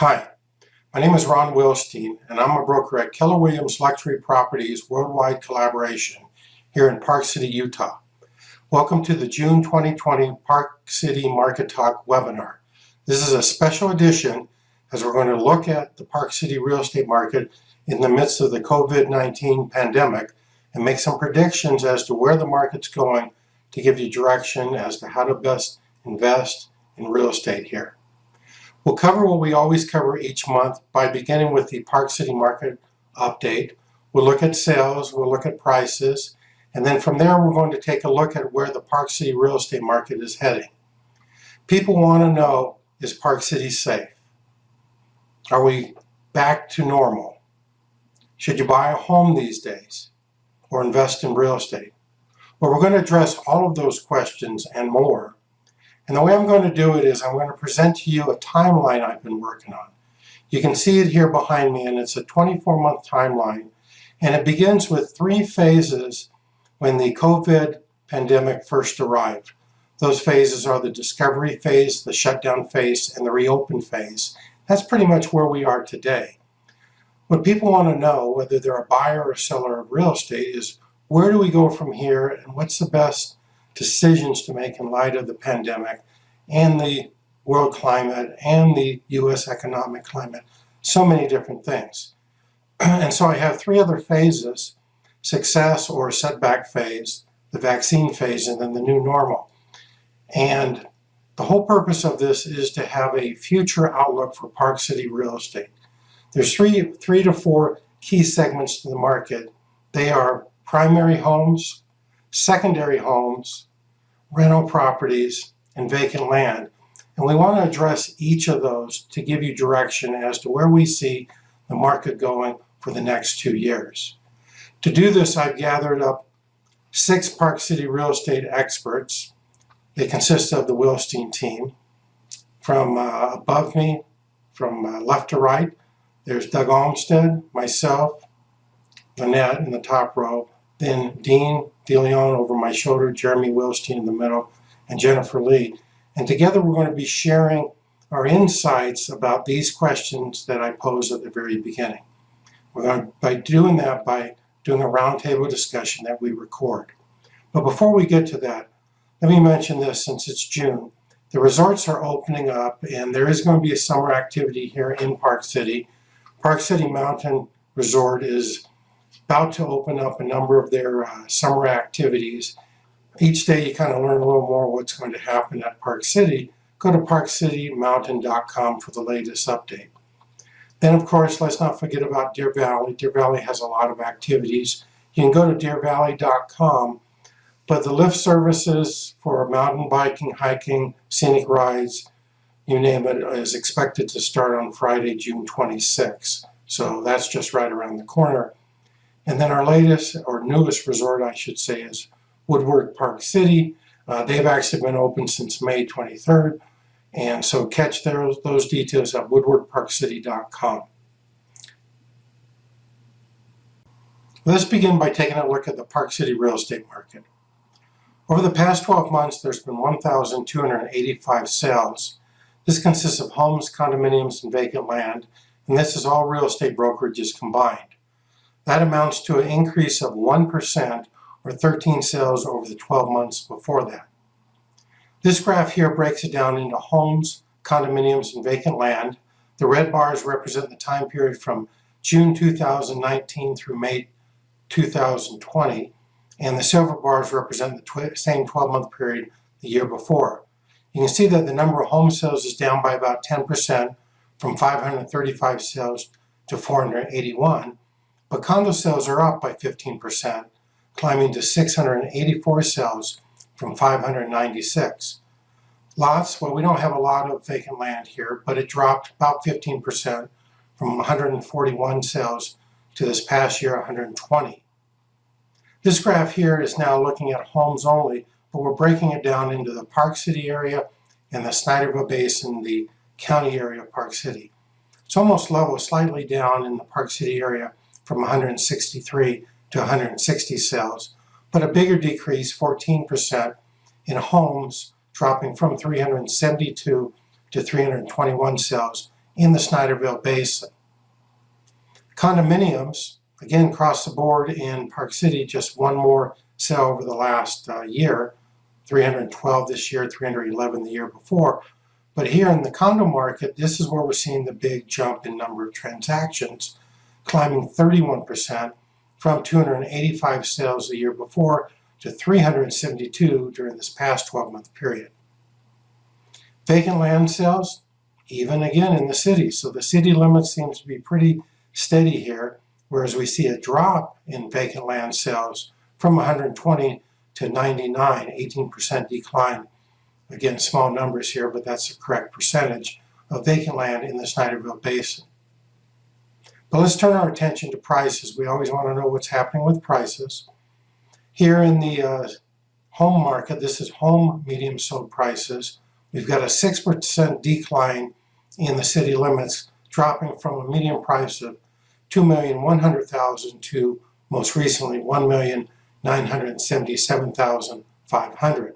Hi, my name is Ron Wilstein, and I'm a broker at Keller Williams Luxury Properties Worldwide Collaboration here in Park City, Utah. Welcome to the June 2020 Park City Market Talk webinar. This is a special edition as we're going to look at the Park City real estate market in the midst of the COVID-19 pandemic and make some predictions as to where the market's going to give you direction as to how to best invest in real estate here. We'll cover what we always cover each month by beginning with the Park City market update. We'll look at sales, we'll look at prices, and then from there we're going to take a look at where the Park City real estate market is heading. People want to know, is Park City safe? Are we back to normal? Should you buy a home these days or invest in real estate? Well, we're going to address all of those questions and more. And the way I'm going to do it is I'm going to present to you a timeline I've been working on. You can see it here behind me, and it's a 24-month timeline. And it begins with 3 phases when the COVID pandemic first arrived. Those phases are the discovery phase, the shutdown phase, and the reopen phase. That's pretty much where we are today. What people want to know, whether they're a buyer or seller of real estate, is where do we go from here and what's the best decisions to make in light of the pandemic and the world climate and the U.S. economic climate. So many different things. And so I have 3 other phases: success or setback phase, the vaccine phase, and then the new normal. And the whole purpose of this is to have a future outlook for Park City real estate. There's three to four key segments to the market. They are primary homes, secondary homes, rental properties, and vacant land. And we want to address each of those to give you direction as to where we see the market going for the next 2 years. To do this, I've gathered up 6 Park City real estate experts. They consist of the Wilstein Team. From above me, from left to right, there's Doug Olmsted, myself, Lynette in the top row, then Dean DeLeon over my shoulder, Jeremy Wilstein in the middle, and Jennifer Lee. And together we're going to be sharing our insights about these questions that I posed at the very beginning. We're going to, by doing a roundtable discussion that we record. But before we get to that, let me mention this: since it's June, the resorts are opening up and there is going to be a summer activity here in Park City. Park City Mountain Resort is about to open up a number of their summer activities. Each day you kind of learn a little more what's going to happen at Park City. Go to BuyParkCity.com for the latest update. Then, of course, let's not forget about Deer Valley. Deer Valley has a lot of activities. You can go to DeerValley.com, but the lift services for mountain biking, hiking, scenic rides, you name it, is expected to start on Friday, June 26th. So that's just right around the corner. And then our latest, or newest resort, I should say, is Woodward Park City. They've actually been open since May 23rd. And so catch those details at WoodwardParkCity.com. Let's begin by taking a look at the Park City real estate market. Over the past 12 months, there's been 1,285 sales. This consists of homes, condominiums, and vacant land. And this is all real estate brokerages combined. That amounts to an increase of 1%, or 13 sales over the 12 months before that. This graph here breaks it down into homes, condominiums, and vacant land. The red bars represent the time period from June 2019 through May 2020, and the silver bars represent the same 12-month period the year before. You can see that the number of home sales is down by about 10%, from 535 sales to 481. But condo sales are up by 15%, climbing to 684 sales from 596. Lots, well, we don't have a lot of vacant land here, but it dropped about 15% from 141 sales to this past year, 120. This graph here is now looking at homes only, but we're breaking it down into the Park City area and the Snyderville Basin, the county area of Park City. It's almost level, slightly down in the Park City area from 163 to 160 sales, but a bigger decrease, 14%, in homes, dropping from 372 to 321 sales in the Snyderville Basin. Condominiums, again, across the board in Park City, just one more sale over the last year, 312 this year, 311 the year before. But here in the condo market, this is where we're seeing the big jump in number of transactions, climbing 31% from 285 sales the year before to 372 during this past 12-month period. Vacant land sales, even again in the city. So the city limit seems to be pretty steady here, whereas we see a drop in vacant land sales from 120 to 99, 18% decline. Again, small numbers here, but that's the correct percentage of vacant land in the Snyderville Basin. But let's turn our attention to prices. We always want to know what's happening with prices. Here in the home market, this is home medium sold prices. We've got a 6% decline in the city limits, dropping from a median price of $2,100,000 to most recently $1,977,500.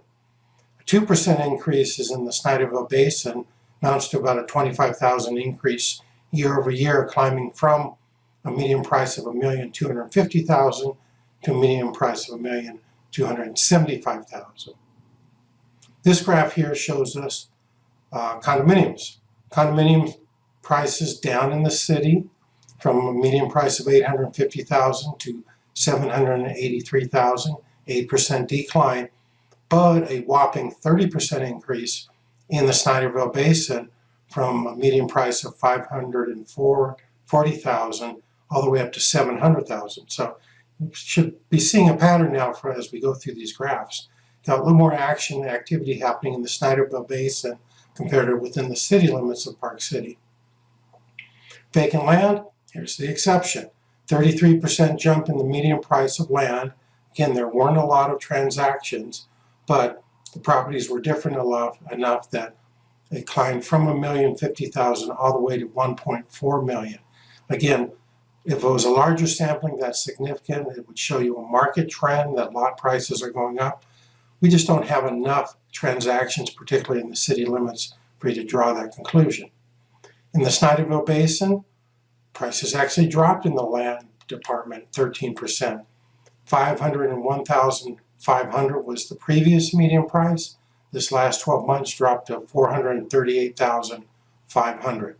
A 2% increase is in the Snyderville Basin, amounts to about a $25,000 increase year over year, climbing from a median price of $1,250,000 to a median price of $1,275,000. This graph here shows us condominiums. Condominium prices down in the city from a median price of $850,000 to $783,000, 8% decline, but a whopping 30% increase in the Snyderville Basin from a median price of $540,000 all the way up to $700,000. So we should be seeing a pattern now as we go through these graphs. Got a little more action and activity happening in the Snyderville Basin compared to within the city limits of Park City. Vacant land, here's the exception. 33% jump in the median price of land. Again, there weren't a lot of transactions, but the properties were different enough that they climbed from $1,050,000 all the way to $1.4 million. Again, if it was a larger sampling, that's significant. It would show you a market trend that lot prices are going up. We just don't have enough transactions, particularly in the city limits, for you to draw that conclusion. In the Snyderville Basin, prices actually dropped in the land department 13%. $501,500 was the previous median price. This last 12 months dropped to $438,500.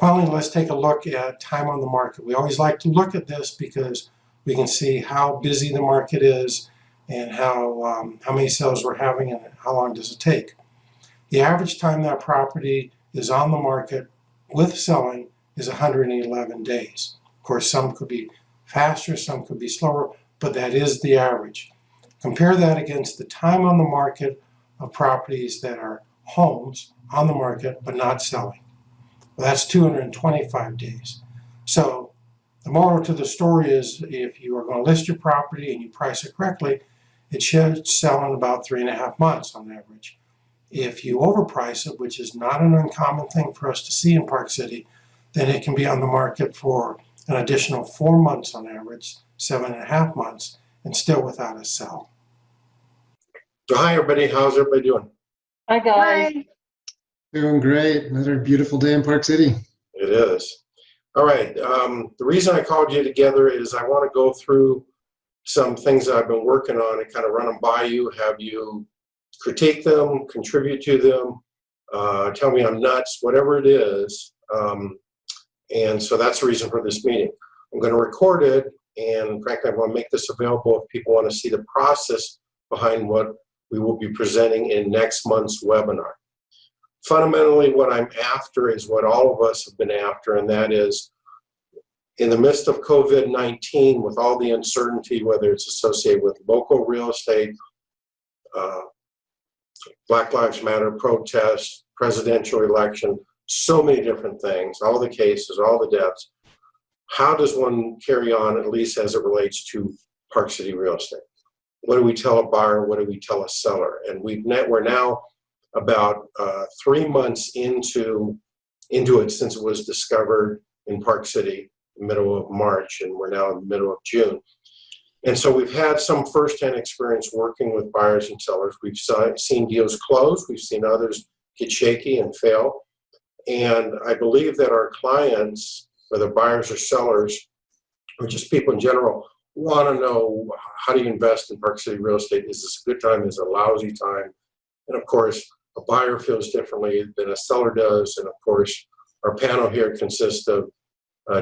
Finally, let's take a look at time on the market. We always like to look at this because we can see how busy the market is and how many sales we're having and how long does it take. The average time that property is on the market with selling is 111 days. Of course, some could be faster, some could be slower, but that is the average. Compare that against the time on the market of properties that are homes on the market but not selling. Well, that's 225 days. So the moral to the story is if you are going to list your property and you price it correctly, it should sell in about 3.5 months on average. If you overprice it, which is not an uncommon thing for us to see in Park City, then it can be on the market for an additional 4 months on average, 7.5 months, and still without a sell. So hi everybody, how's everybody doing? Hi guys. Hi. Doing great. Another beautiful day in Park City. It is. All right. The reason I called you together is I want to go through some things that I've been working on and kind of run them by you, have you critique them, contribute to them, tell me I'm nuts, whatever it is. And so that's the reason for this meeting. I'm going to record it, and frankly, I want to make this available if people want to see the process behind what we will be presenting in next month's webinar. Fundamentally, what I'm after is what all of us have been after, and that is in the midst of COVID-19, with all the uncertainty, whether it's associated with local real estate, Black Lives Matter protests, presidential election, so many different things, all the cases, all the deaths. How does one carry on, at least as it relates to Park City real estate? What do we tell a buyer? What do we tell a seller? And we're now about 3 months into it since it was discovered in Park City, middle of March, and we're now in the middle of June. And so we've had some firsthand experience working with buyers and sellers. We've seen deals close. We've seen others get shaky and fail. And I believe that our clients, whether buyers or sellers, or just people in general, want to know, how do you invest in Park City real estate? Is this a good time? Is it a lousy time? And of course, a buyer feels differently than a seller does. And of course, our panel here consists of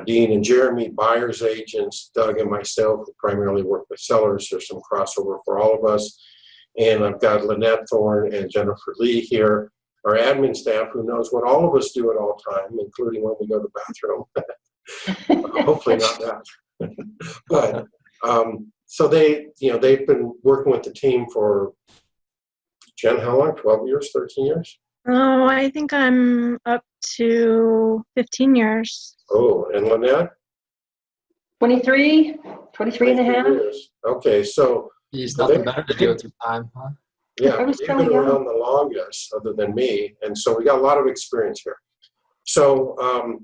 Dean and Jeremy, buyers agents, Doug and myself, who primarily work with sellers. There's some crossover for all of us. And I've got Lynette Thorne and Jennifer Lee here, our admin staff, who knows what all of us do at all time, including when we go to the bathroom. Hopefully not that. But so they've been working with the team for, Jen, how long? 12 years, 13 years? Oh, I think I'm up to 15 years. Oh, and Lynette? 23 and a half. Years. Okay, so Geez, nothing better to do with your time, huh? yeah, I was you've telling been you. around the longest, other than me, and so we got a lot of experience here. So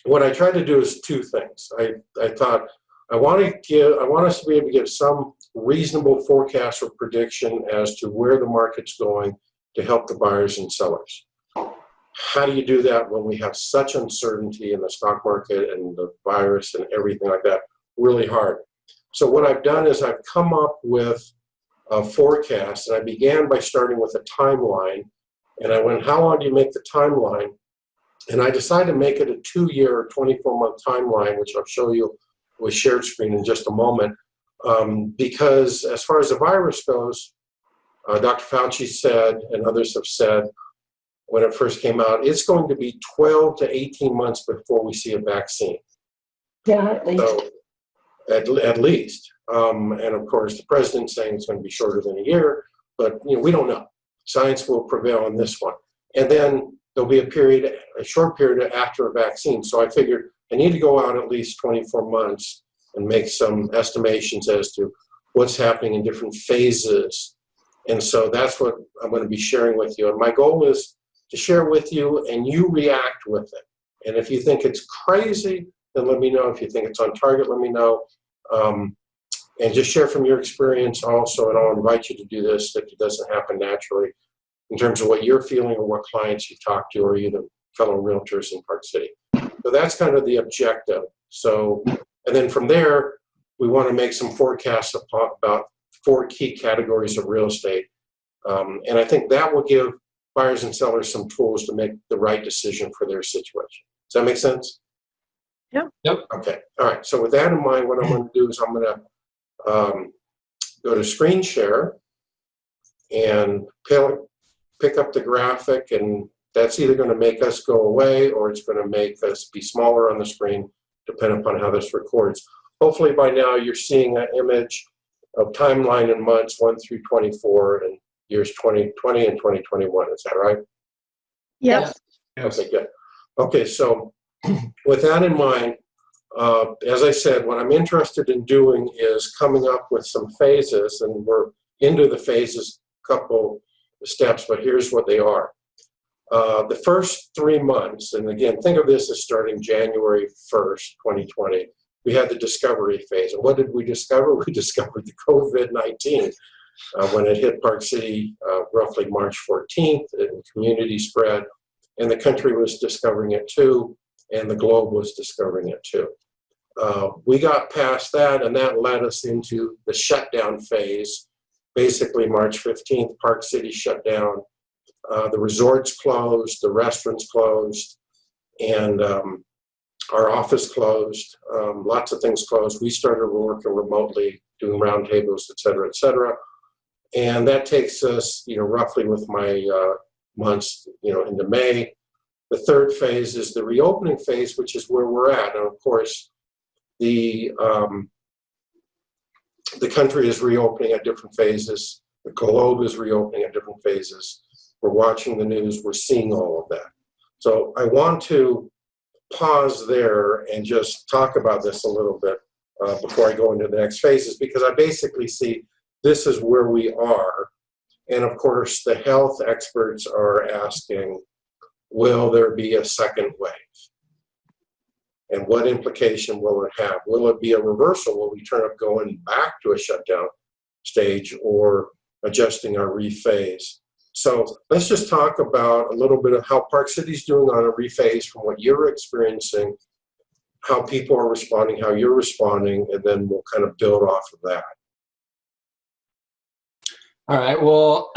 what I tried to do is two things. I thought I want us to be able to give some reasonable forecast or prediction as to where the market's going to help the buyers and sellers. How do you do that when we have such uncertainty in the stock market and the virus and everything like that? Really hard. So what I've done is I've come up with a forecast, and I began by starting with a timeline. And I went, how long do you make the timeline? And I decided to make it a 2-year, 24-month timeline, which I'll show you with shared screen in just a moment. Because as far as the virus goes, Dr. Fauci said, and others have said, when it first came out, it's going to be 12 to 18 months before we see a vaccine. Yeah, at least. So, at least. And of course, the president's saying it's going to be shorter than a year, but we don't know. Science will prevail on this one. And then there'll be a short period after a vaccine. So I figured I need to go out at least 24 months and make some estimations as to what's happening in different phases. And so that's what I'm going to be sharing with you. And my goal is to share with you and you react with it. And if you think it's crazy, then let me know. If you think it's on target, let me know. And just share from your experience also, and I'll invite you to do this if it doesn't happen naturally, in terms of what you're feeling or what clients you've talked to or even fellow realtors in Park City. So that's kind of the objective. So, and then from there, we want to make some forecasts about 4 key categories of real estate. And I think that will give buyers and sellers some tools to make the right decision for their situation. Does that make sense? Yep. Okay. All right. So with that in mind, what I'm going to do is I'm going to go to screen share and pick up the graphic, and that's either going to make us go away or it's going to make us be smaller on the screen, depending upon how this records. Hopefully by now you're seeing an image of timeline in months 1 through 24 and years 2020 and 2021. Is that right? Yep. Yes. Okay, good. Okay, so with that in mind, as I said, what I'm interested in doing is coming up with some phases, and we're into the phases, couple steps, but here's what they are. The first 3 months, and again, think of this as starting January 1st, 2020, we had the discovery phase. And what did we discover? We discovered the COVID-19 when it hit Park City roughly March 14th, and community spread, and the country was discovering it too, and the globe was discovering it too. We got past that, and that led us into the shutdown phase. Basically, March 15th, Park City shut down. The resorts closed, the restaurants closed, and our office closed. Lots of things closed. We started working remotely, doing roundtables, et cetera, and that takes us, roughly with my months, into May. The third phase is the reopening phase, which is where we're at, and of course, the country is reopening at different phases. The globe is reopening at different phases. We're watching the news. We're seeing all of that. So I want to pause there and just talk about this a little bit before I go into the next phases, because I basically see this is where we are. And of course, the health experts are asking, will there be a second wave? And what implication will it have? Will it be a reversal? Will we turn up going back to a shutdown stage or adjusting our rephase? So let's just talk about a little bit of how Park City's doing on a rephase from what you're experiencing, how people are responding, how you're responding, and then we'll kind of build off of that. All right. Well,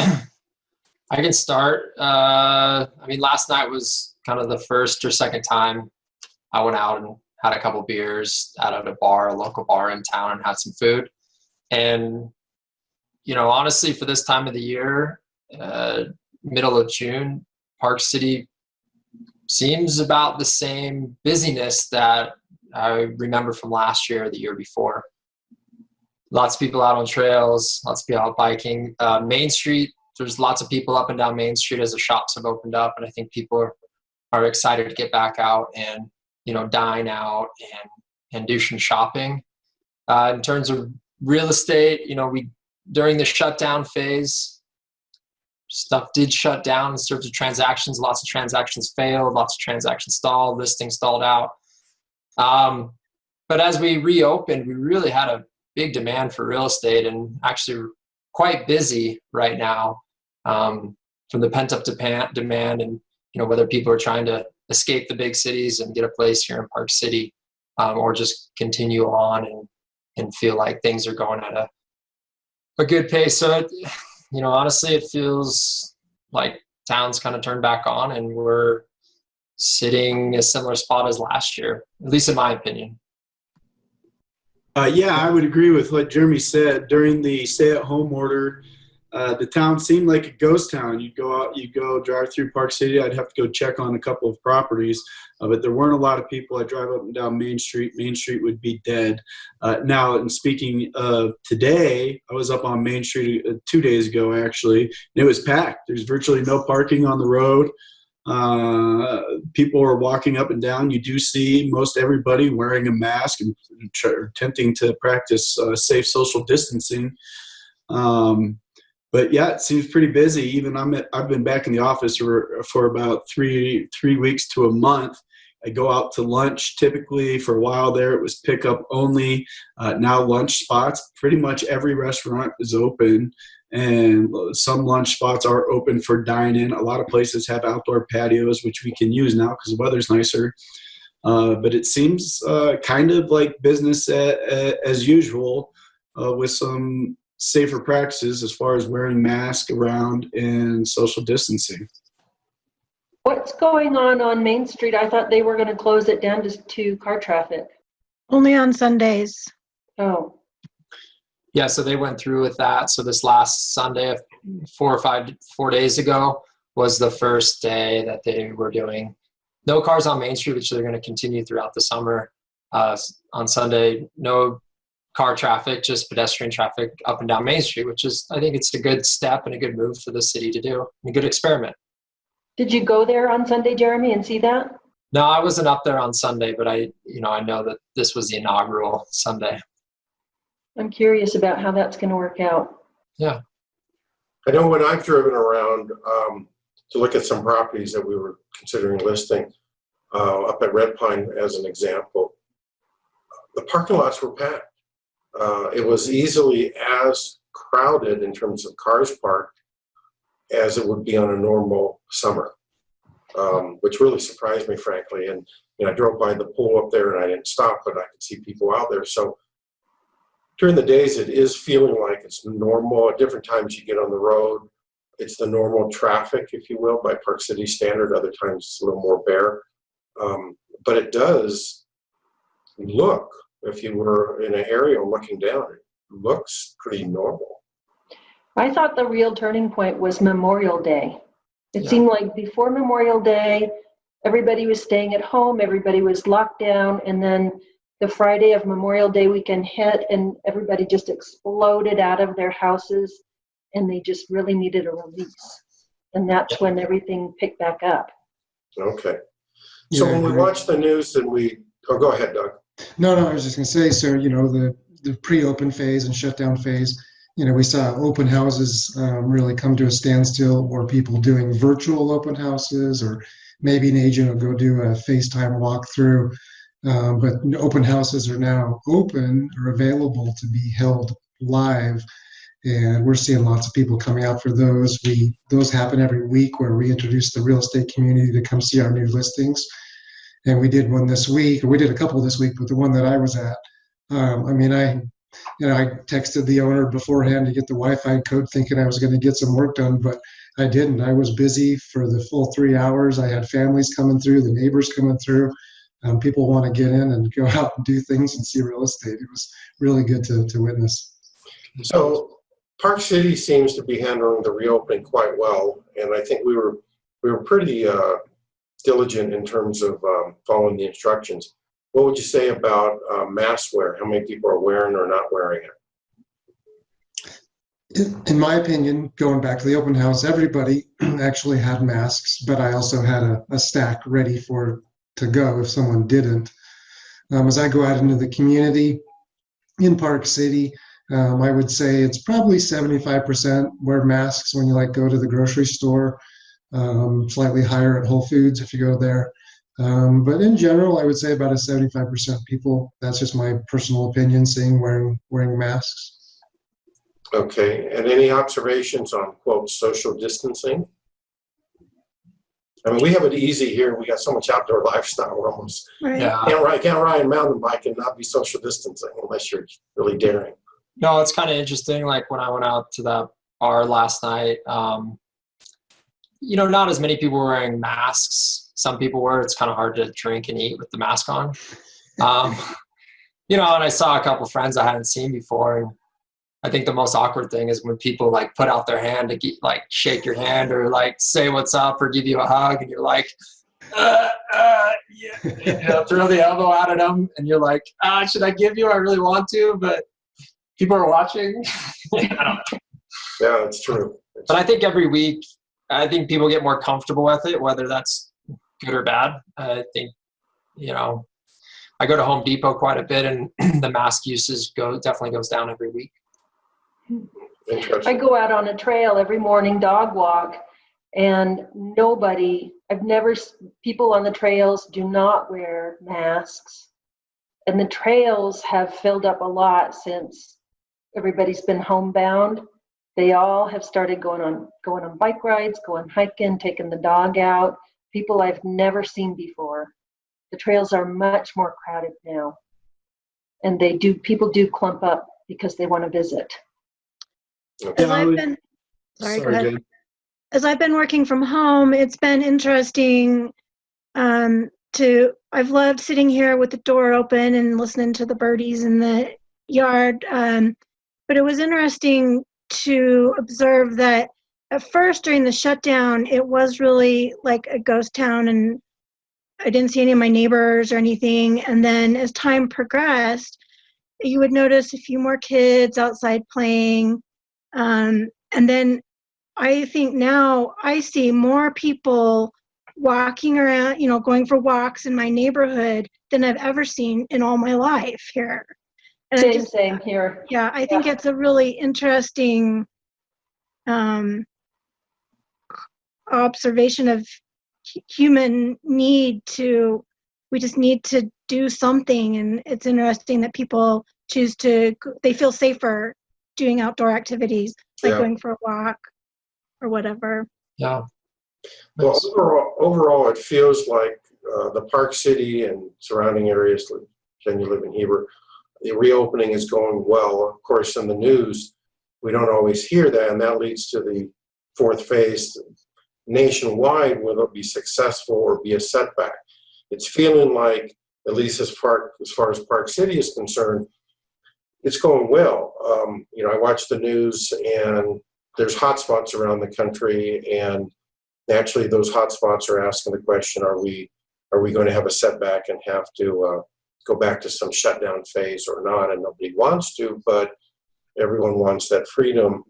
I can start. I mean, last night was kind of the first or second time I went out and had a couple beers out at a local bar in town, and had some food. And, you know, honestly, for this time of the year, middle of June, Park City seems about the same busyness that I remember from last year or the year before. Lots of people out on trails, lots of people out biking. Main Street, there's lots of people up and down Main Street as the shops have opened up, and I think people are excited to get back out and, you know, dine out and do some shopping. In terms of real estate, you know, during the shutdown phase, stuff did shut down in terms of transactions. Lots of transactions failed, lots of transactions stalled, listings stalled out. But as we reopened, we really had a big demand for real estate, and actually quite busy right now, from the pent-up demand, and, you know, whether people are trying to escape the big cities and get a place here in Park City, or just continue on and feel like things are going at a good pace. So, you know, honestly, it feels like town's kind of turned back on, and we're sitting a similar spot as last year, at least in my opinion. Yeah, I would agree with what Jeremy said. During the stay-at-home order, the town seemed like a ghost town. You'd go out, you'd go drive through Park City. I'd have to go check on a couple of properties, but there weren't a lot of people. I'd drive up and down Main Street. Main Street would be dead. Now, and speaking of today, I was up on Main Street 2 days ago, actually, and it was packed. There's virtually no parking on the road. People are walking up and down. You do see most everybody wearing a mask and attempting to practice safe social distancing. But yeah, it seems pretty busy. Even I've been back in the office for about three weeks to a month. I go out to lunch. Typically, for a while there, it was pickup only. Now lunch spots, pretty much every restaurant is open, and some lunch spots are open for dine-in. A lot of places have outdoor patios, which we can use now because the weather's nicer. But it seems kind of like business as usual, with some safer practices as far as wearing masks around and social distancing. What's going on Main Street? I thought they were going to close it down just to car traffic. Only on Sundays. Oh, Yeah, so they went through with that. So this last Sunday, 4 days ago, was the first day that they were doing no cars on Main Street, which they're going to continue throughout the summer. On Sunday, no car traffic, just pedestrian traffic up and down Main Street, which is, I think it's a good step and a good move for the city to do, and a good experiment. did you go there on Sunday, Jeremy, and see that? No, I wasn't up there on Sunday, but I know that this was the inaugural Sunday. I'm curious about how that's going to work out. Yeah. I know when I've driven around to look at some properties that we were considering listing, up at Red Pine as an example, the parking lots were packed. It was easily as crowded in terms of cars parked as it would be on a normal summer, which really surprised me, frankly. And I drove by the pool up there and I didn't stop, but I could see people out there. So during the days, it is feeling like it's normal. At different times you get on the road, it's the normal traffic, if you will, by Park City standard. Other times it's a little more bare. But it does look, if you were in an area looking down, it looks pretty normal. I thought the real turning point was Memorial Day. It Yeah. seemed like before Memorial Day, everybody was staying at home, everybody was locked down, and then the Friday of Memorial Day weekend hit, and everybody just exploded out of their houses, and they just really needed a release. And that's when everything picked back up. Okay. So Yeah, when we agree. watch the news and go ahead, Doug. No, I was just going to say, so, the pre-open phase and shutdown phase, we saw open houses really come to a standstill, or people doing virtual open houses, or maybe an agent will go do a FaceTime walkthrough. But open houses are now open or available to be held live. and we're seeing lots of people coming out for those. Those happen every week where we introduce the real estate community to come see our new listings. And we did one this week, or we did a couple this week, but the one that I was at, I texted the owner beforehand to get the Wi-Fi code thinking I was going to get some work done, but I didn't. I was busy for the full 3 hours. I had families coming through, the neighbors coming through. People want to get in and go out and do things and see real estate. It was really good to witness. So Park City seems to be handling the reopening quite well, and I think we were pretty diligent in terms of following the instructions. What would you say about mask wear? How many people are wearing or not wearing it? In my opinion, going back to the open house, everybody actually had masks, but I also had a stack ready to go if someone didn't. As I go out into the community in Park City, I would say it's probably 75% wear masks when you go to the grocery store, slightly higher at Whole Foods if you go there. But in general, I would say about a 75% people. That's just my personal opinion, seeing wearing masks. Okay, and any observations on, quote, social distancing? I mean, we have it easy here. We got so much outdoor lifestyle. We're almost Right. can't ride a mountain bike and not be social distancing unless you're really daring. No, it's kind of interesting. Like when I went out to that bar last night, not as many people were wearing masks. Some people were. It's kind of hard to drink and eat with the mask on. And I saw a couple friends I hadn't seen before, and I think the most awkward thing is when people put out their hand to shake your hand or say what's up or give you a hug, and you're like, yeah, throw the elbow out at them, and you're like, should I give you? I really want to, but people are watching. I don't know. Yeah, it's true. But I think every week, people get more comfortable with it, whether that's good or bad. I think, I go to Home Depot quite a bit, and the mask usage definitely goes down every week. I go out on a trail every morning, dog walk, and people on the trails do not wear masks. And the trails have filled up a lot since everybody's been homebound. They all have started going on bike rides, going hiking, taking the dog out. People I've never seen before. The trails are much more crowded now. And people do clump up because they want to visit. Okay. As I've been, Sorry, go ahead. Jen. As I've been working from home, it's been interesting I've loved sitting here with the door open and listening to the birdies in the yard. But it was interesting to observe that at first during the shutdown, it was really like a ghost town, and I didn't see any of my neighbors or anything. And then as time progressed, you would notice a few more kids outside playing. And then I think now I see more people walking around, going for walks in my neighborhood than I've ever seen in all my life here. And Same here. Yeah, I think it's a really interesting observation of human need we just need to do something. And it's interesting that people they feel safer doing outdoor activities, like going for a walk or whatever. Yeah. Well, overall, it feels like the Park City and surrounding areas, Jen, you live in Heber, the reopening is going well. Of course, in the news, we don't always hear that, and that leads to the fourth phase. Nationwide, will it be successful or be a setback? It's feeling like, at least as far as Park City is concerned, it's going well. I watch the news, and there's hotspots around the country, and naturally those hotspots are asking the question, are we going to have a setback and have to go back to some shutdown phase or not? And nobody wants to, but everyone wants that freedom.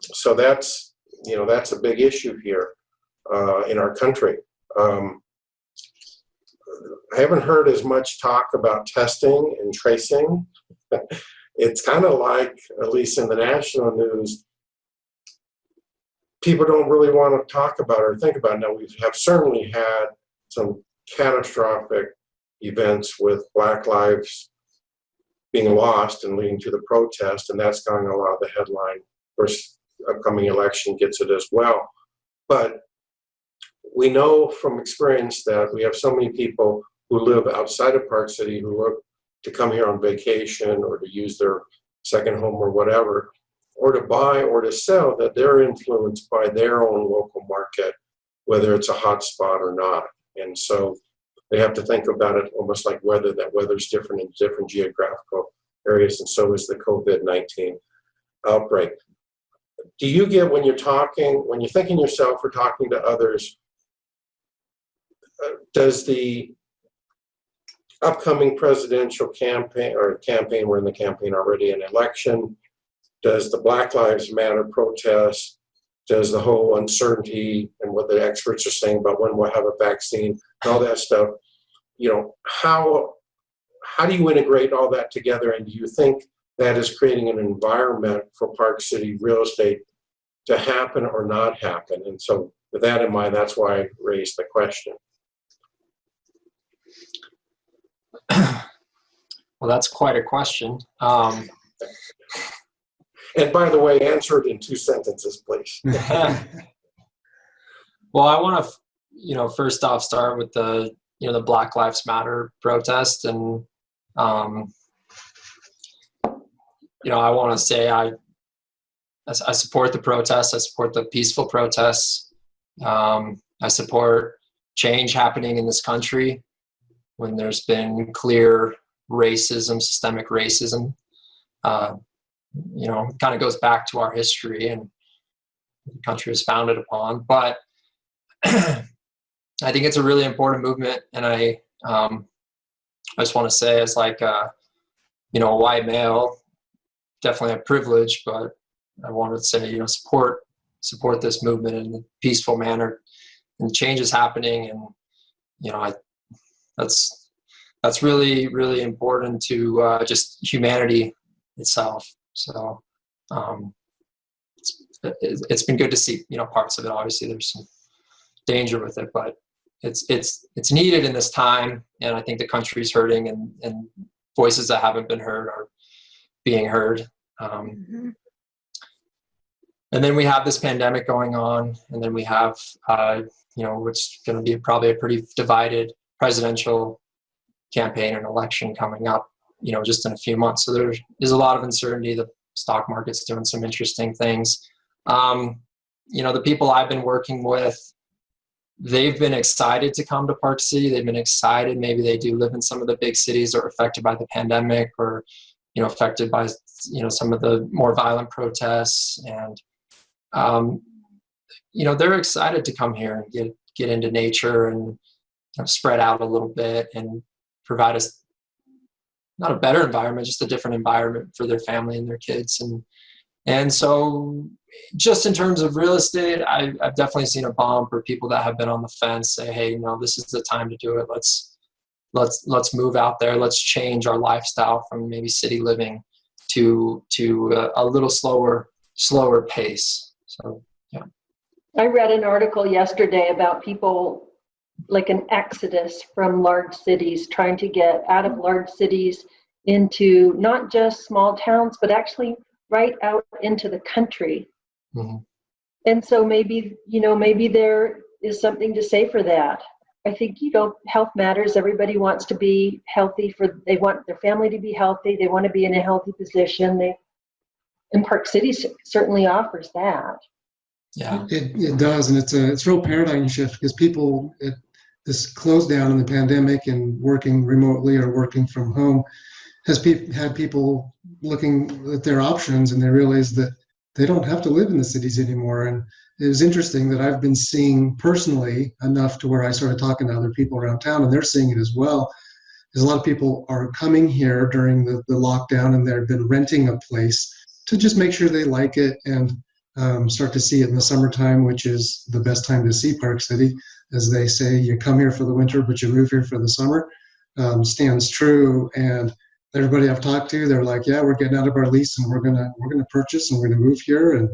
So that's a big issue here in our country. I haven't heard as much talk about testing and tracing. It's kind of like, at least in the national news, people don't really want to talk about or think about it. Now, we have certainly had some catastrophic events with Black Lives being lost and leading to the protest, and that's going to allow the headline. Of course, upcoming election gets it as well. But we know from experience that we have so many people who live outside of Park City who look to come here on vacation or to use their second home or whatever, or to buy or to sell, that they're influenced by their own local market, whether it's a hot spot or not. And so they have to think about it almost like weather, that weather's different in different geographical areas, and so is the COVID-19 outbreak. Do you get, when you're talking, when you're thinking yourself or talking to others, does the upcoming presidential campaign, we're in the campaign already, an election, does the Black Lives Matter protests, does the whole uncertainty and what the experts are saying about when we'll have a vaccine, and all that stuff, how do you integrate all that together? And do you think that is creating an environment for Park City real estate to happen or not happen? And so with that in mind, that's why I raised the question. Well, that's quite a question. And by the way, answer it in 2 sentences, please. Well, I want to, first off, start with the Black Lives Matter protest, and I want to say I support the protests. I support the peaceful protests. I support change happening in this country when there's been clear racism, systemic racism. It kind of goes back to our history and the country was founded upon. But I think it's a really important movement, and I just want to say, as like a white male, definitely a privilege, but I wanted to say, support this movement in a peaceful manner, and change is happening, and that's really, really important to just humanity itself. So it's been good to see parts of it. Obviously, there's some danger with it, but it's needed in this time, and I think the country's hurting, and voices that haven't been heard are being heard. And then we have this pandemic going on, and then we have what's going to be probably a pretty divided presidential campaign and election coming up, just in a few months. So there's a lot of uncertainty. The stock market's doing some interesting things. The people I've been working with, they've been excited to come to Park City. They've been excited. Maybe they do live in some of the big cities or affected by the pandemic, or, affected by, some of the more violent protests. And, they're excited to come here and get into nature and spread out a little bit and provide us not a better environment, just a different environment for their family and their kids. And so just in terms of real estate, I've definitely seen a bump, or people that have been on the fence say, hey, this is the time to do it. Let's move out there. Let's change our lifestyle from maybe city living to a little slower pace. So, yeah. I read an article yesterday about people, like an exodus from large cities, trying to get out of large cities into not just small towns, but actually right out into the country. Mm-hmm. And so maybe there is something to say for that. I think, health matters. Everybody wants to be healthy. They want their family to be healthy. They want to be in a healthy position. And Park City certainly offers that. Yeah, it does, and it's a real paradigm shift, because people, this close down in the pandemic and working remotely or working from home has had people looking at their options, and they realize that they don't have to live in the cities anymore. And it was interesting that I've been seeing personally enough to where I started talking to other people around town, and they're seeing it as well. Because a lot of people are coming here during the lockdown, and they've been renting a place to just make sure they like it, and start to see it in the summertime, which is the best time to see Park City. As they say, you come here for the winter, but you move here for the summer. Stands true. And everybody I've talked to, they're like, yeah, we're getting out of our lease, and we're gonna purchase, and we're gonna move here. And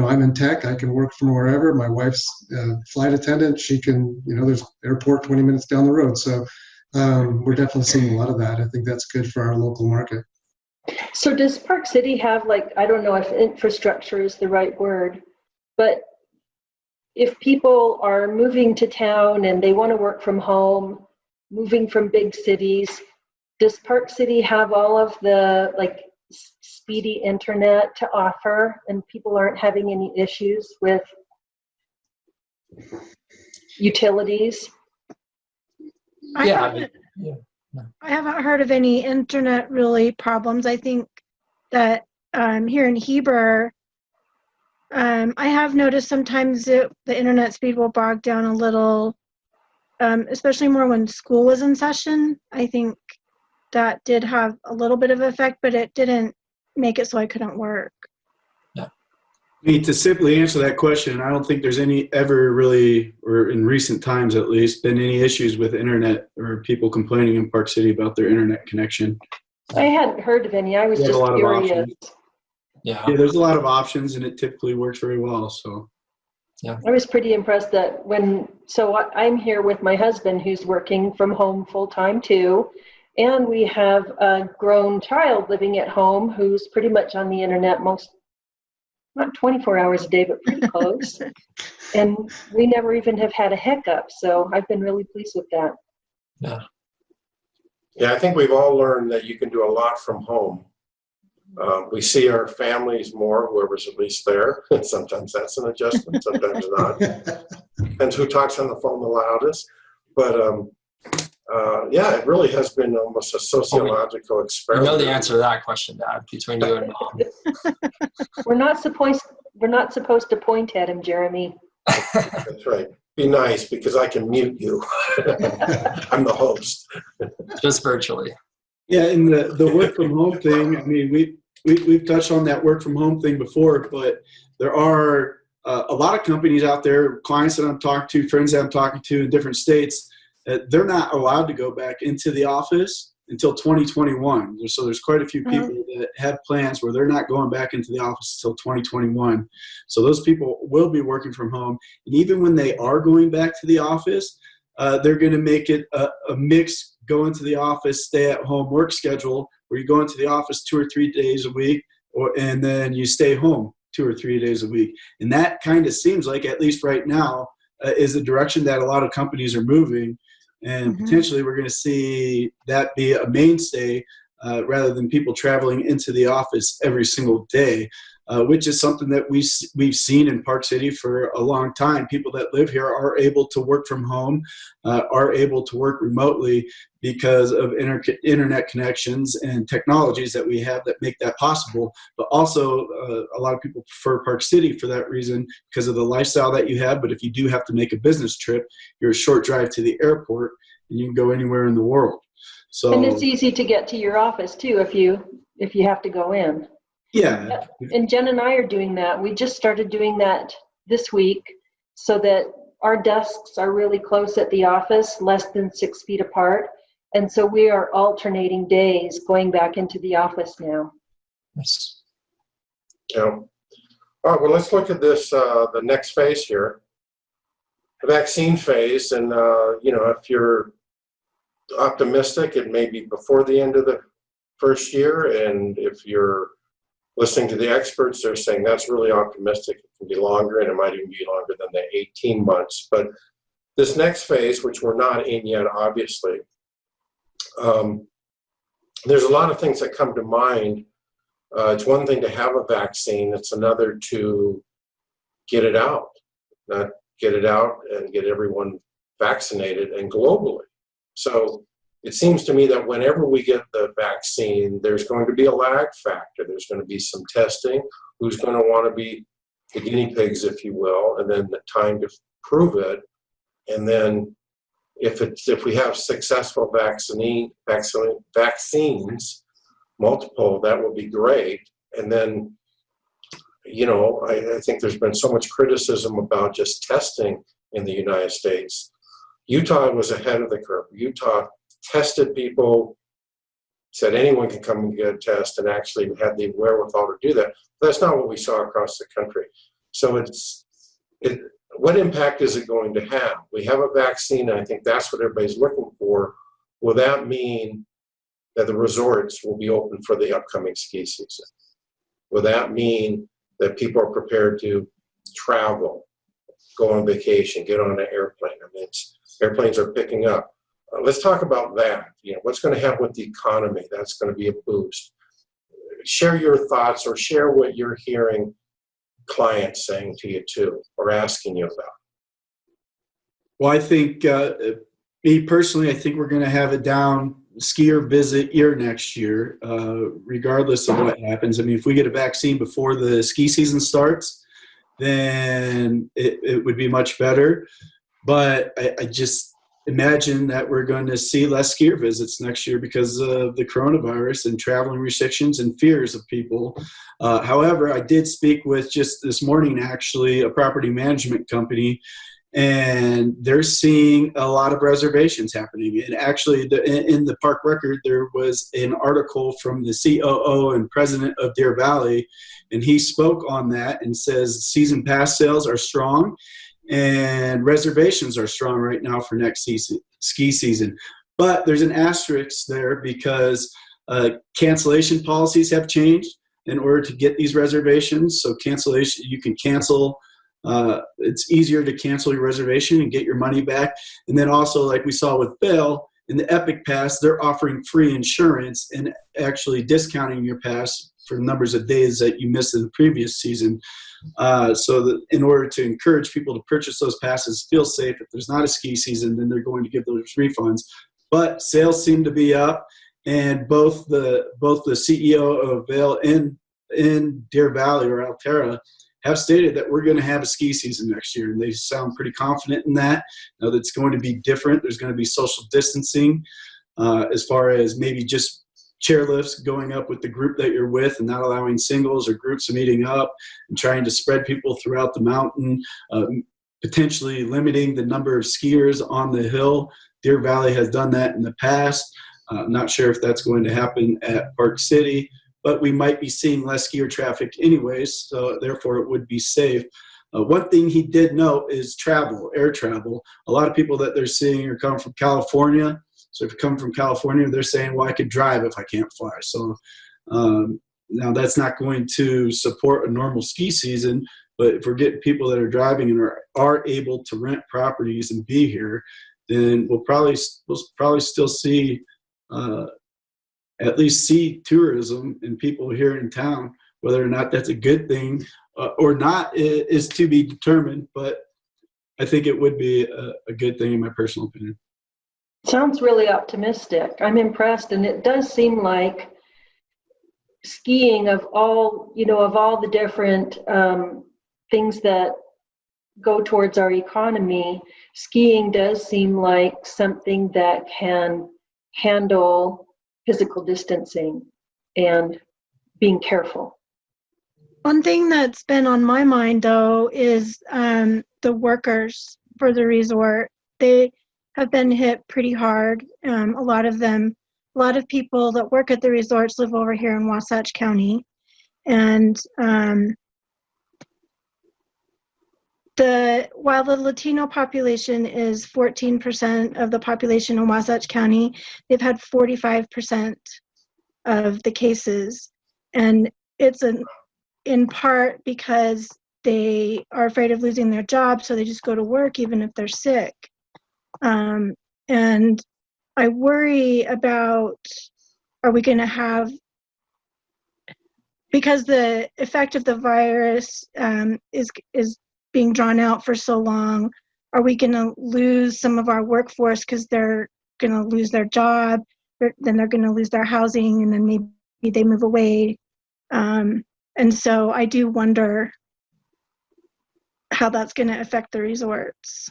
I'm in tech. I can work from wherever. My wife's flight attendant. She can, there's airport 20 minutes down the road. So we're definitely seeing a lot of that. I think that's good for our local market. So does Park City have, like, I don't know if infrastructure is the right word, but if people are moving to town and they want to work from home, moving from big cities, does Park City have all of the, like, speedy internet to offer, and people aren't having any issues with utilities? I Yeah, I haven't, mean, yeah. I haven't heard of any internet really problems. I think that here in Heber, I have noticed sometimes the internet speed will bog down a little, especially more when school was in session. I think that did have a little bit of effect, but it didn't make it so I couldn't work. I mean, to simply answer that question, I don't think there's any ever really, or in recent times at least, been any issues with internet or people complaining in Park City about their internet connection. I hadn't heard of any. I was We have a just lot of curious. options. Yeah. Yeah, there's a lot of options, and it typically works very well. So, I was pretty impressed that I'm here with my husband who's working from home full time too. And we have a grown child living at home who's pretty much on the internet not 24 hours a day, but pretty close. And we never even have had a hiccup. So I've been really pleased with that. Yeah. Yeah, I think we've all learned that you can do a lot from home. We see our families more, whoever's at least there. Sometimes that's an adjustment, sometimes not. Depends who talks on the phone the loudest. But yeah, it really has been almost a sociological You experiment. know the answer to that question, Dad, between you and Mom. We're not supposed to point at him, Jeremy. That's right. Be nice, because I can mute you. I'm the host. Just virtually. yeah, and the work from home thing. I mean, we've touched on that work from home thing before, but there are a lot of companies out there, clients that I'm talking to, friends that I'm talking to in different states, they're not allowed to go back into the office until 2021. So there's quite a few people that have plans where they're not going back into the office until 2021. So those people will be working from home. And even when they are going back to the office, they're going to make it a mix, go into the office, stay at home work schedule, where you go into the office 2 or 3 days a week, and then you stay home 2 or 3 days a week. And that kind of seems like, at least right now, is the direction that a lot of companies are moving. And potentially we're going to see that be a mainstay rather than people traveling into the office every single day, which is something that we've seen in Park City for a long time. People that live here are able to work from home, are able to work remotely because of internet connections and technologies that we have that make that possible. But also a lot of people prefer Park City for that reason, because of the lifestyle that you have. But if you do have to make a business trip, you're a short drive to the airport and you can go anywhere in the world. So, And it's easy to get to your office too if you have to go in. yeah. And Jen and I are doing that. We just started doing that this week so that our desks are really close at the office, less than 6 feet apart. And so we are alternating days going back into the office now. Yes. Yeah. All right, well, let's look at this, the next phase here, the vaccine phase. And, if you're optimistic, it may be before the end of the first year. And if you're listening to the experts, they're saying that's really optimistic. It can be longer, and it might even be longer than the 18 months. But this next phase, which we're not in yet, obviously, there's a lot of things that come to mind. It's one thing to have a vaccine. It's another to get it out, not get it out and get everyone vaccinated and globally. So it seems to me that whenever we get the vaccine, there's going to be a lag factor. There's going to be some testing. Who's going to want to be the guinea pigs, if you will, and then the time to prove it. And then if we have successful vaccines, multiple, that will be great. And then, I think there's been so much criticism about just testing in the United States. Utah was ahead of the curve. Utah tested people, said anyone can come and get a test, and actually had the wherewithal to do that. But that's not what we saw across the country. So what impact is it going to have? We have a vaccine, and I think that's what everybody's looking for. Will that mean that the resorts will be open for the upcoming ski season? Will that mean that people are prepared to travel, go on vacation, get on an airplane? I mean, airplanes are picking up. Let's talk about that. What's going to happen with the economy? That's going to be a boost. Share your thoughts, or share what you're hearing clients saying to you too, or asking you about. Well, I think, me personally, I think we're going to have a down skier visit year next year, regardless of what happens. I mean, if we get a vaccine before the ski season starts, then it would be much better. But I just imagine that we're going to see less skier visits next year because of the coronavirus and traveling restrictions and fears of people. However, I did speak with, just this morning actually, a property management company, and they're seeing a lot of reservations happening. And actually, in the Park Record, there was an article from the COO and president of Deer Valley, and he spoke on that and says season pass sales are strong and reservations are strong right now for next ski season. But there's an asterisk there because cancellation policies have changed in order to get these reservations. So cancellation, you can cancel. It's easier to cancel your reservation and get your money back. And then also, like we saw with Vail, in the Epic Pass, they're offering free insurance and actually discounting your pass for the numbers of days that you missed in the previous season. So that in order to encourage people to purchase those passes, feel safe. If there's not a ski season, then they're going to give those refunds. But sales seem to be up, and both the CEO of Vail in Deer Valley, or Altera, have stated that we're going to have a ski season next year, and they sound pretty confident in that. Now, that's going to be different. There's going to be social distancing, as far as maybe just chairlifts going up with the group that you're with and not allowing singles or groups meeting up, and trying to spread people throughout the mountain, potentially limiting the number of skiers on the hill. Deer Valley has done that in the past. I'm not sure if that's going to happen at Park City, but we might be seeing less skier traffic anyways, so therefore it would be safe. One thing he did note is travel, air travel. A lot of people that they're seeing are coming from California. So if you come from California, they're saying, well, I could drive if I can't fly. So now that's not going to support a normal ski season, but if we're getting people that are driving and are able to rent properties and be here, then we'll probably still see, at least see tourism and people here in town. Whether or not that's a good thing or not is to be determined, but I think it would be a good thing in my personal opinion. Sounds really optimistic. I'm impressed, and it does seem like skiing, of all the different things that go towards our economy, skiing does seem like something that can handle physical distancing and being careful. One thing that's been on my mind, though, is the workers for the resort. They have been hit pretty hard. A lot of people that work at the resorts live over here in Wasatch County. And while the Latino population is 14% of the population in Wasatch County, they've had 45% of the cases. And it's in part because they are afraid of losing their job, so they just go to work even if they're sick. And I worry about, are we going to have, because the effect of the virus is being drawn out for so long, are we going to lose some of our workforce because they're going to lose their job, then they're going to lose their housing, and then maybe they move away. And so I do wonder how that's going to affect the resorts.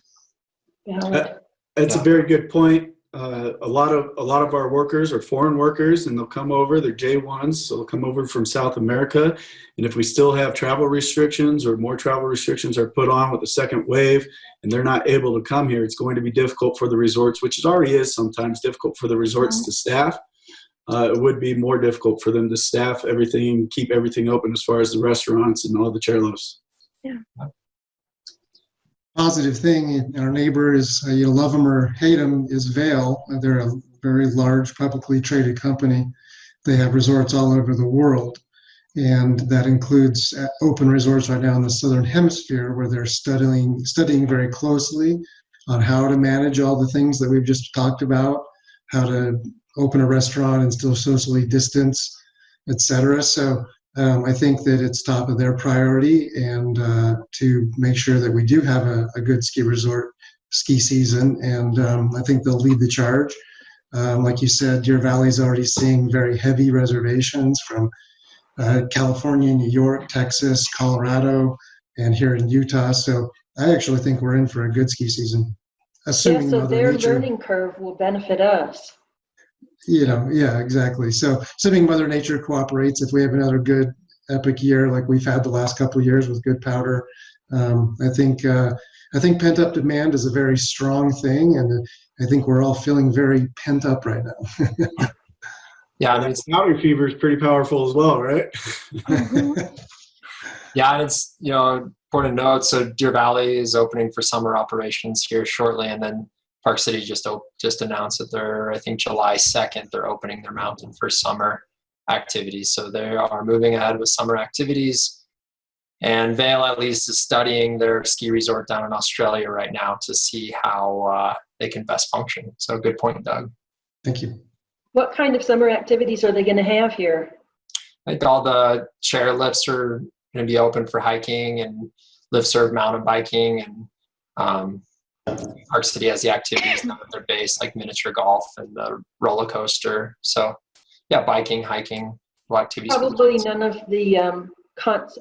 Yeah. That's a very good point. A lot of our workers are foreign workers, and they'll come over. They're J1s, so they'll come over from South America. And if we still have travel restrictions, or more travel restrictions are put on with the second wave, and they're not able to come here, it's going to be difficult for the resorts, which it already is sometimes difficult for the resorts to staff. It would be more difficult for them to staff everything, keep everything open as far as the restaurants and all the chairlifts. Yeah. Positive thing, our neighbor is, you love them or hate them, is Vail. They're a very large publicly traded company. They have resorts all over the world. And that includes open resorts right now in the Southern Hemisphere, where they're studying very closely on how to manage all the things that we've just talked about, how to open a restaurant and still socially distance, etc. So I think that it's top of their priority, and to make sure that we do have a good ski season, and I think they'll lead the charge. Like you said, Deer Valley's already seeing very heavy reservations from California, New York, Texas, Colorado, and here in Utah. So I actually think we're in for a good ski season, assuming so Mother their Nature, learning curve will benefit us. yeah, exactly. So assuming Mother Nature cooperates, if we have another good epic year like we've had the last couple of years with good powder, I think pent-up demand is a very strong thing, and I think we're all feeling very pent up right now. Yeah, and Powder fever is pretty powerful as well, right? yeah, and it's important to note. So Deer Valley is opening for summer operations here shortly, and then Park City just announced that I think July 2nd, they're opening their mountain for summer activities. So they are moving ahead with summer activities. And Vail at least is studying their ski resort down in Australia right now to see how they can best function. So good point, Doug. Thank you. What kind of summer activities are they going to have here? I think all the chairlifts are going to be open for hiking, and lift serve mountain biking, and Park City has the activities down at their base, like miniature golf and the roller coaster. So yeah, biking, hiking, activities. Probably none of the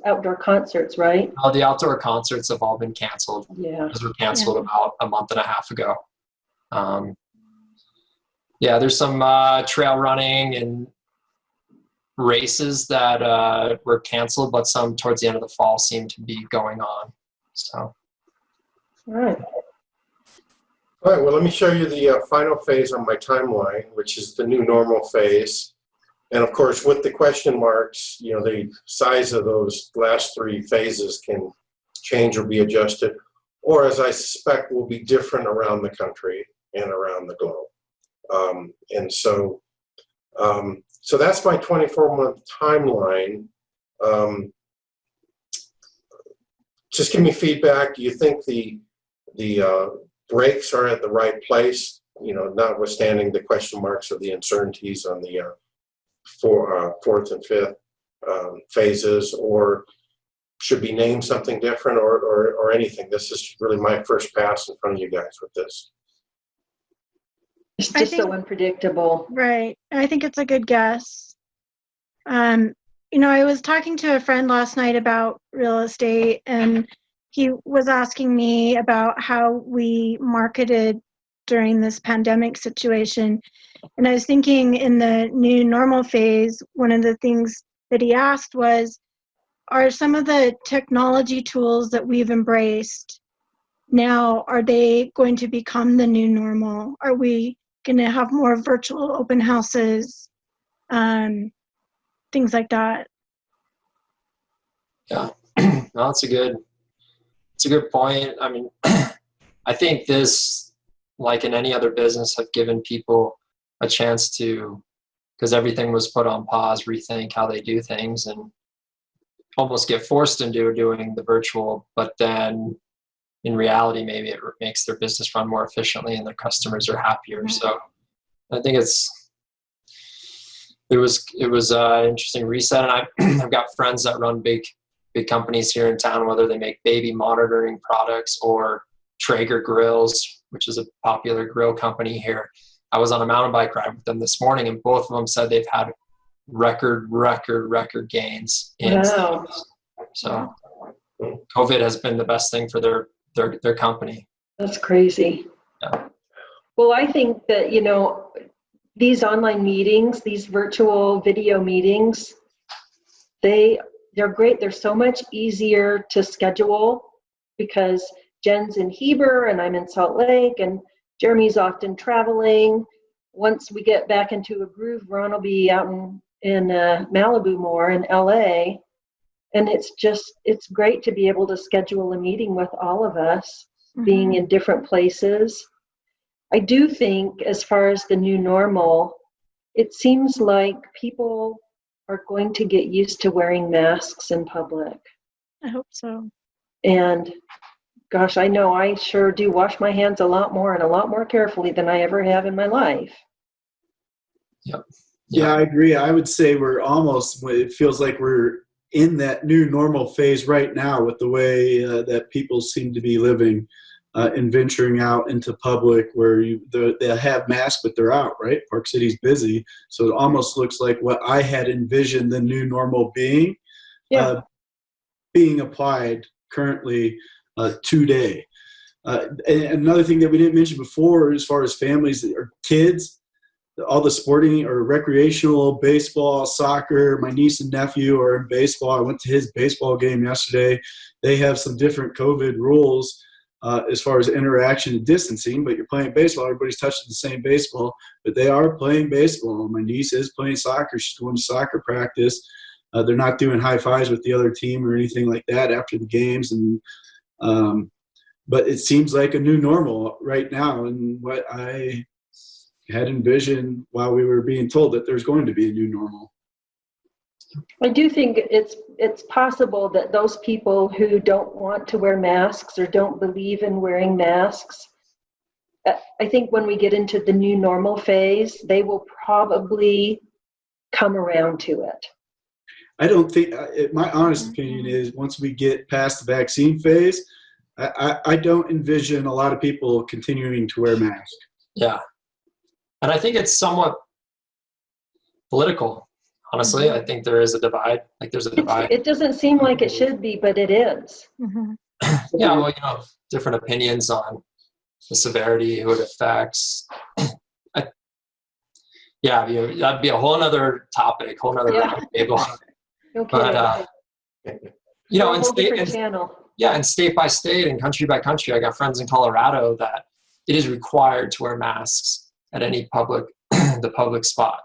outdoor concerts, right? Oh, the outdoor concerts have all been canceled. Yeah. Those were canceled about a month and a half ago. Yeah, there's some trail running and races that were canceled, but some towards the end of the fall seem to be going on. So. All right. All right, well, let me show you the final phase on my timeline, which is the new normal phase. And of course, with the question marks, the size of those last three phases can change or be adjusted, or as I suspect will be different around the country and around the globe. So that's my 24-month timeline. Just give me feedback. Do you think the breaks are at the right place? Notwithstanding the question marks of the uncertainties on the fourth and fifth phases, or should be named something different, or anything. This is really my first pass in front of you guys with this. It's just so unpredictable. Right. I think it's a good guess. I was talking to a friend last night about real estate, and he was asking me about how we marketed during this pandemic situation. And I was thinking, in the new normal phase, one of the things that he asked was, are some of the technology tools that we've embraced now, are they going to become the new normal? Are we going to have more virtual open houses, things like that? Yeah, no, it's a good point. I mean, I think this, like in any other business, have given people a chance to, because everything was put on pause, rethink how they do things, and almost get forced into doing the virtual, but then in reality, maybe it makes their business run more efficiently and their customers are happier. So I think it was an interesting reset. And I've got friends that run big companies here in town, whether they make baby monitoring products or Traeger grills, which is a popular grill company here. I was on a mountain bike ride with them this morning, and both of them said they've had record gains in sales. So COVID has been the best thing for their company. That's crazy. Yeah. Well, I think that, these online meetings, these virtual video meetings, they're great. They're so much easier to schedule because Jen's in Heber and I'm in Salt Lake, and Jeremy's often traveling. Once we get back into a groove, Ron will be out in Malibu more, in LA. And it's great to be able to schedule a meeting with all of us, being in different places. I do think, as far as the new normal, it seems like people are going to get used to wearing masks in public. I hope so. And gosh, I know I sure do wash my hands a lot more and a lot more carefully than I ever have in my life. Yep. Yeah, I agree. I would say it feels like we're in that new normal phase right now with the way that people seem to be living and venturing out into public where they have masks, but they're out, right? Park City's busy. So it almost looks like what I had envisioned the new normal being, being applied currently today. And another thing that we didn't mention before, as far as families or kids, all the sporting or recreational, baseball, soccer, my niece and nephew are in baseball. I went to his baseball game yesterday. They have some different COVID rules as far as interaction and distancing, but you're playing baseball. Everybody's touching the same baseball, but they are playing baseball. My niece is playing soccer. She's going to soccer practice. They're not doing high fives with the other team or anything like that after the games. And but it seems like a new normal right now, and what I had envisioned while we were being told that there's going to be a new normal. I do think it's possible that those people who don't want to wear masks or don't believe in wearing masks, I think when we get into the new normal phase, they will probably come around to it. I don't think, my honest opinion is, once we get past the vaccine phase, I don't envision a lot of people continuing to wear masks. Yeah. And I think it's somewhat political, honestly. I think there is a divide. Like there's a divide. It doesn't seem like it should be, but it is. Mm-hmm. Yeah, well, different opinions on the severity, who it affects. That'd be a whole nother topic, whole nother roundtable. Okay. But, and state by state and country by country, I got friends in Colorado that it is required to wear masks at any the public spot.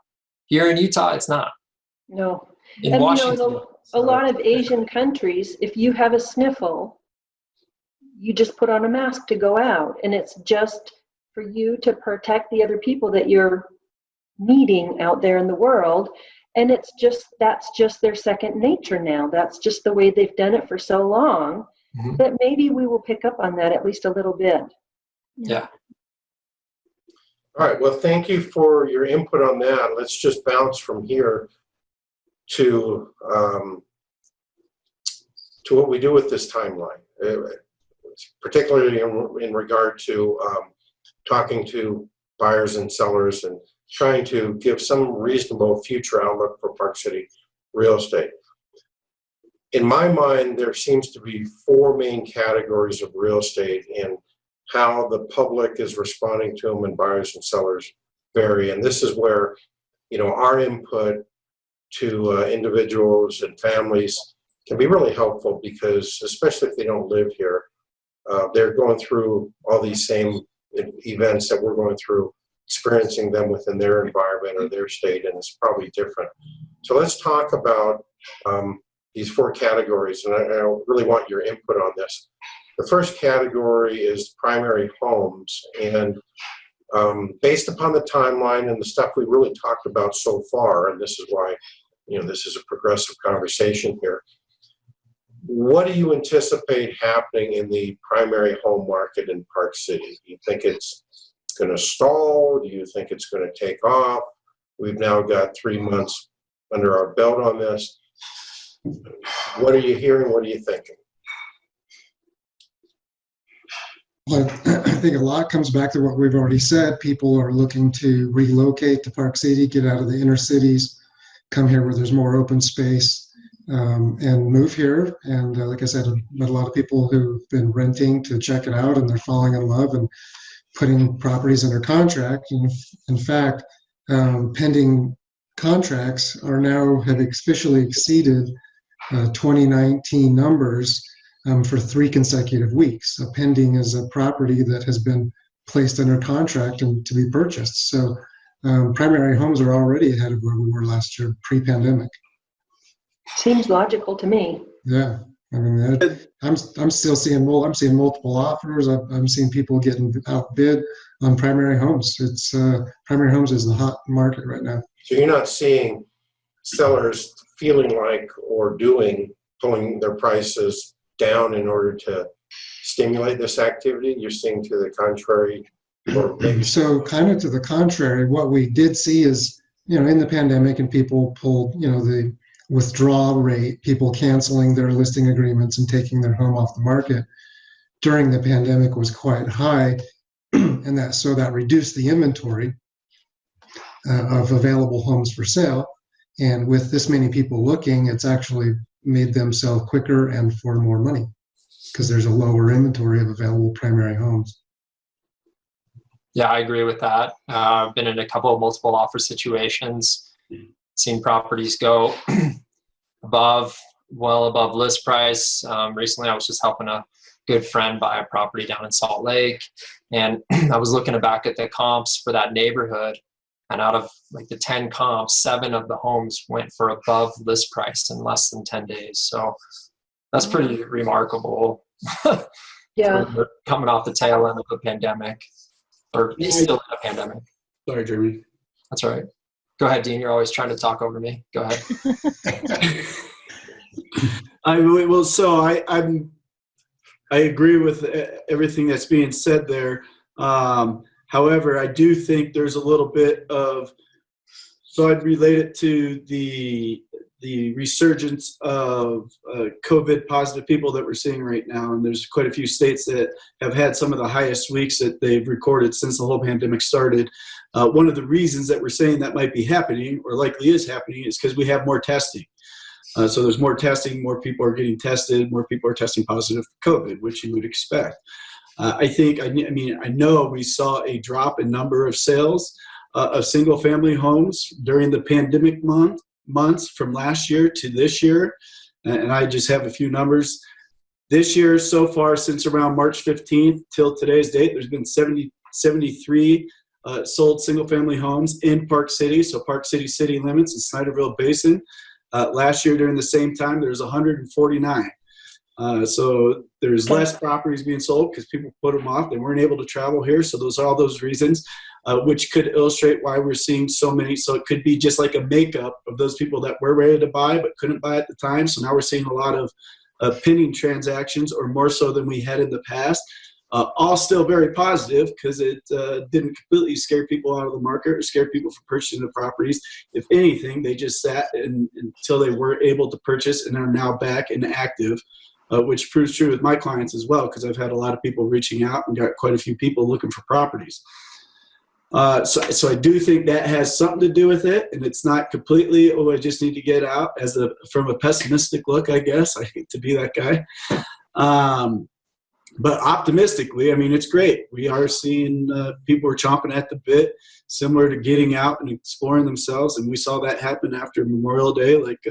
Here in Utah, it's not. No. In Washington, a lot of Asian countries, if you have a sniffle, you just put on a mask to go out, and it's just for you to protect the other people that you're meeting out there in the world. And that's just their second nature now. That's just the way they've done it for so long that maybe we will pick up on that at least a little bit. Yeah. All right, well, thank you for your input on that. Let's just bounce from here to what we do with this timeline, particularly in regard to talking to buyers and sellers and trying to give some reasonable future outlook for Park City real estate. In my mind, there seems to be four main categories of real estate, and how the public is responding to them and buyers and sellers vary. And this is where, our input to individuals and families can be really helpful, because especially if they don't live here, they're going through all these same events that we're going through, experiencing them within their environment or their state, and it's probably different. So let's talk about these four categories, and I really want your input on this. The first category is primary homes, and based upon the timeline and the stuff we really talked about so far, and this is why this is a progressive conversation here, what do you anticipate happening in the primary home market in Park City? Do you think it's going to stall? Do you think it's going to take off? We've now got 3 months under our belt on this. What are you hearing? What are you thinking? Well, I think a lot comes back to what we've already said. People are looking to relocate to Park City, get out of the inner cities, come here where there's more open space, and move here. And like I said, I've met a lot of people who've been renting to check it out, and they're falling in love and putting properties under contract. And in fact, pending contracts have officially exceeded 2019 numbers for 3 consecutive weeks. A pending is a property that has been placed under contract and to be purchased. So primary homes are already ahead of where we were last year, pre-pandemic. Seems logical to me. Yeah. I mean, I'm still seeing I'm seeing multiple offers. I'm seeing people getting outbid on primary homes. It's primary homes is the hot market right now. So you're not seeing sellers feeling like or pulling their prices down in order to stimulate this activity? You're seeing to the contrary, or maybe So kind of to the contrary, what we did see is, in the pandemic and people pulled, the withdrawal rate, people canceling their listing agreements and taking their home off the market during the pandemic was quite high. And that reduced the inventory of available homes for sale. And with this many people looking, it's actually made them sell quicker and for more money because there's a lower inventory of available primary homes. Yeah, I agree with that. I've been in a couple of multiple offer situations, seen properties go well above list price. Recently, I was just helping a good friend buy a property down in Salt Lake, and I was looking back at the comps for that neighborhood, and out of like the 10 comps, 7 of the homes went for above list price in less than 10 days. So that's pretty remarkable. Yeah. We're coming off the tail end of the pandemic. Or still in a pandemic. Sorry, Jeremy. That's all right. Go ahead, Dean. You're always trying to talk over me. Go ahead. I agree with everything that's being said there. However, I do think there's a little bit of, so I'd relate it to the resurgence of COVID positive people that we're seeing right now. And there's quite a few states that have had some of the highest weeks that they've recorded since the whole pandemic started. One of the reasons that we're saying that might be happening, or likely is happening, is because we have more testing. So there's more testing, more people are getting tested, more people are testing positive for COVID, which you would expect. I know we saw a drop in number of sales of single family homes during the pandemic months from last year to this year. And I just have a few numbers. This year, so far, since around March 15th till today's date, there's been 73 sold single-family homes in Park City, so Park City city limits and Snyderville Basin. Last year, during the same time, there's 149. So there's less properties being sold because people put them off. They weren't able to travel here, so those are all those reasons, which could illustrate why we're seeing so many. So it could be just like a makeup of those people that were ready to buy but couldn't buy at the time. So now we're seeing a lot of pending transactions, or more so than we had in the past. All still very positive because it didn't completely scare people out of the market or scare people from purchasing the properties. If anything, they just sat until they were able to purchase and are now back and active, which proves true with my clients as well, because I've had a lot of people reaching out and got quite a few people looking for properties. So I do think that has something to do with it, and it's not completely, I just need to get out from a pessimistic look, I guess. I hate to be that guy. But optimistically, it's great. We are seeing people are chomping at the bit, similar to getting out and exploring themselves, and we saw that happen after Memorial Day, like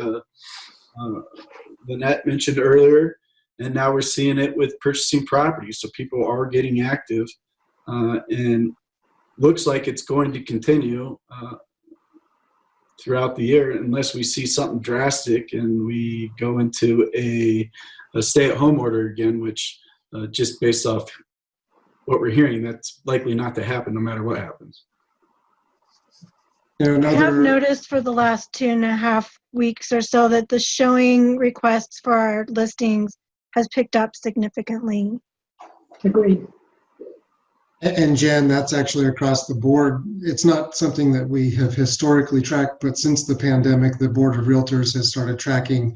Lynette mentioned earlier, and now we're seeing it with purchasing properties. So people are getting active, and looks like it's going to continue throughout the year unless we see something drastic and we go into a stay-at-home order again, which just based off what we're hearing, that's likely not to happen no matter what happens. I have noticed for the last 2.5 weeks or so that the showing requests for our listings has picked up significantly. Agreed. And Jen, that's actually across the board. It's not something that we have historically tracked, but since the pandemic, the Board of Realtors has started tracking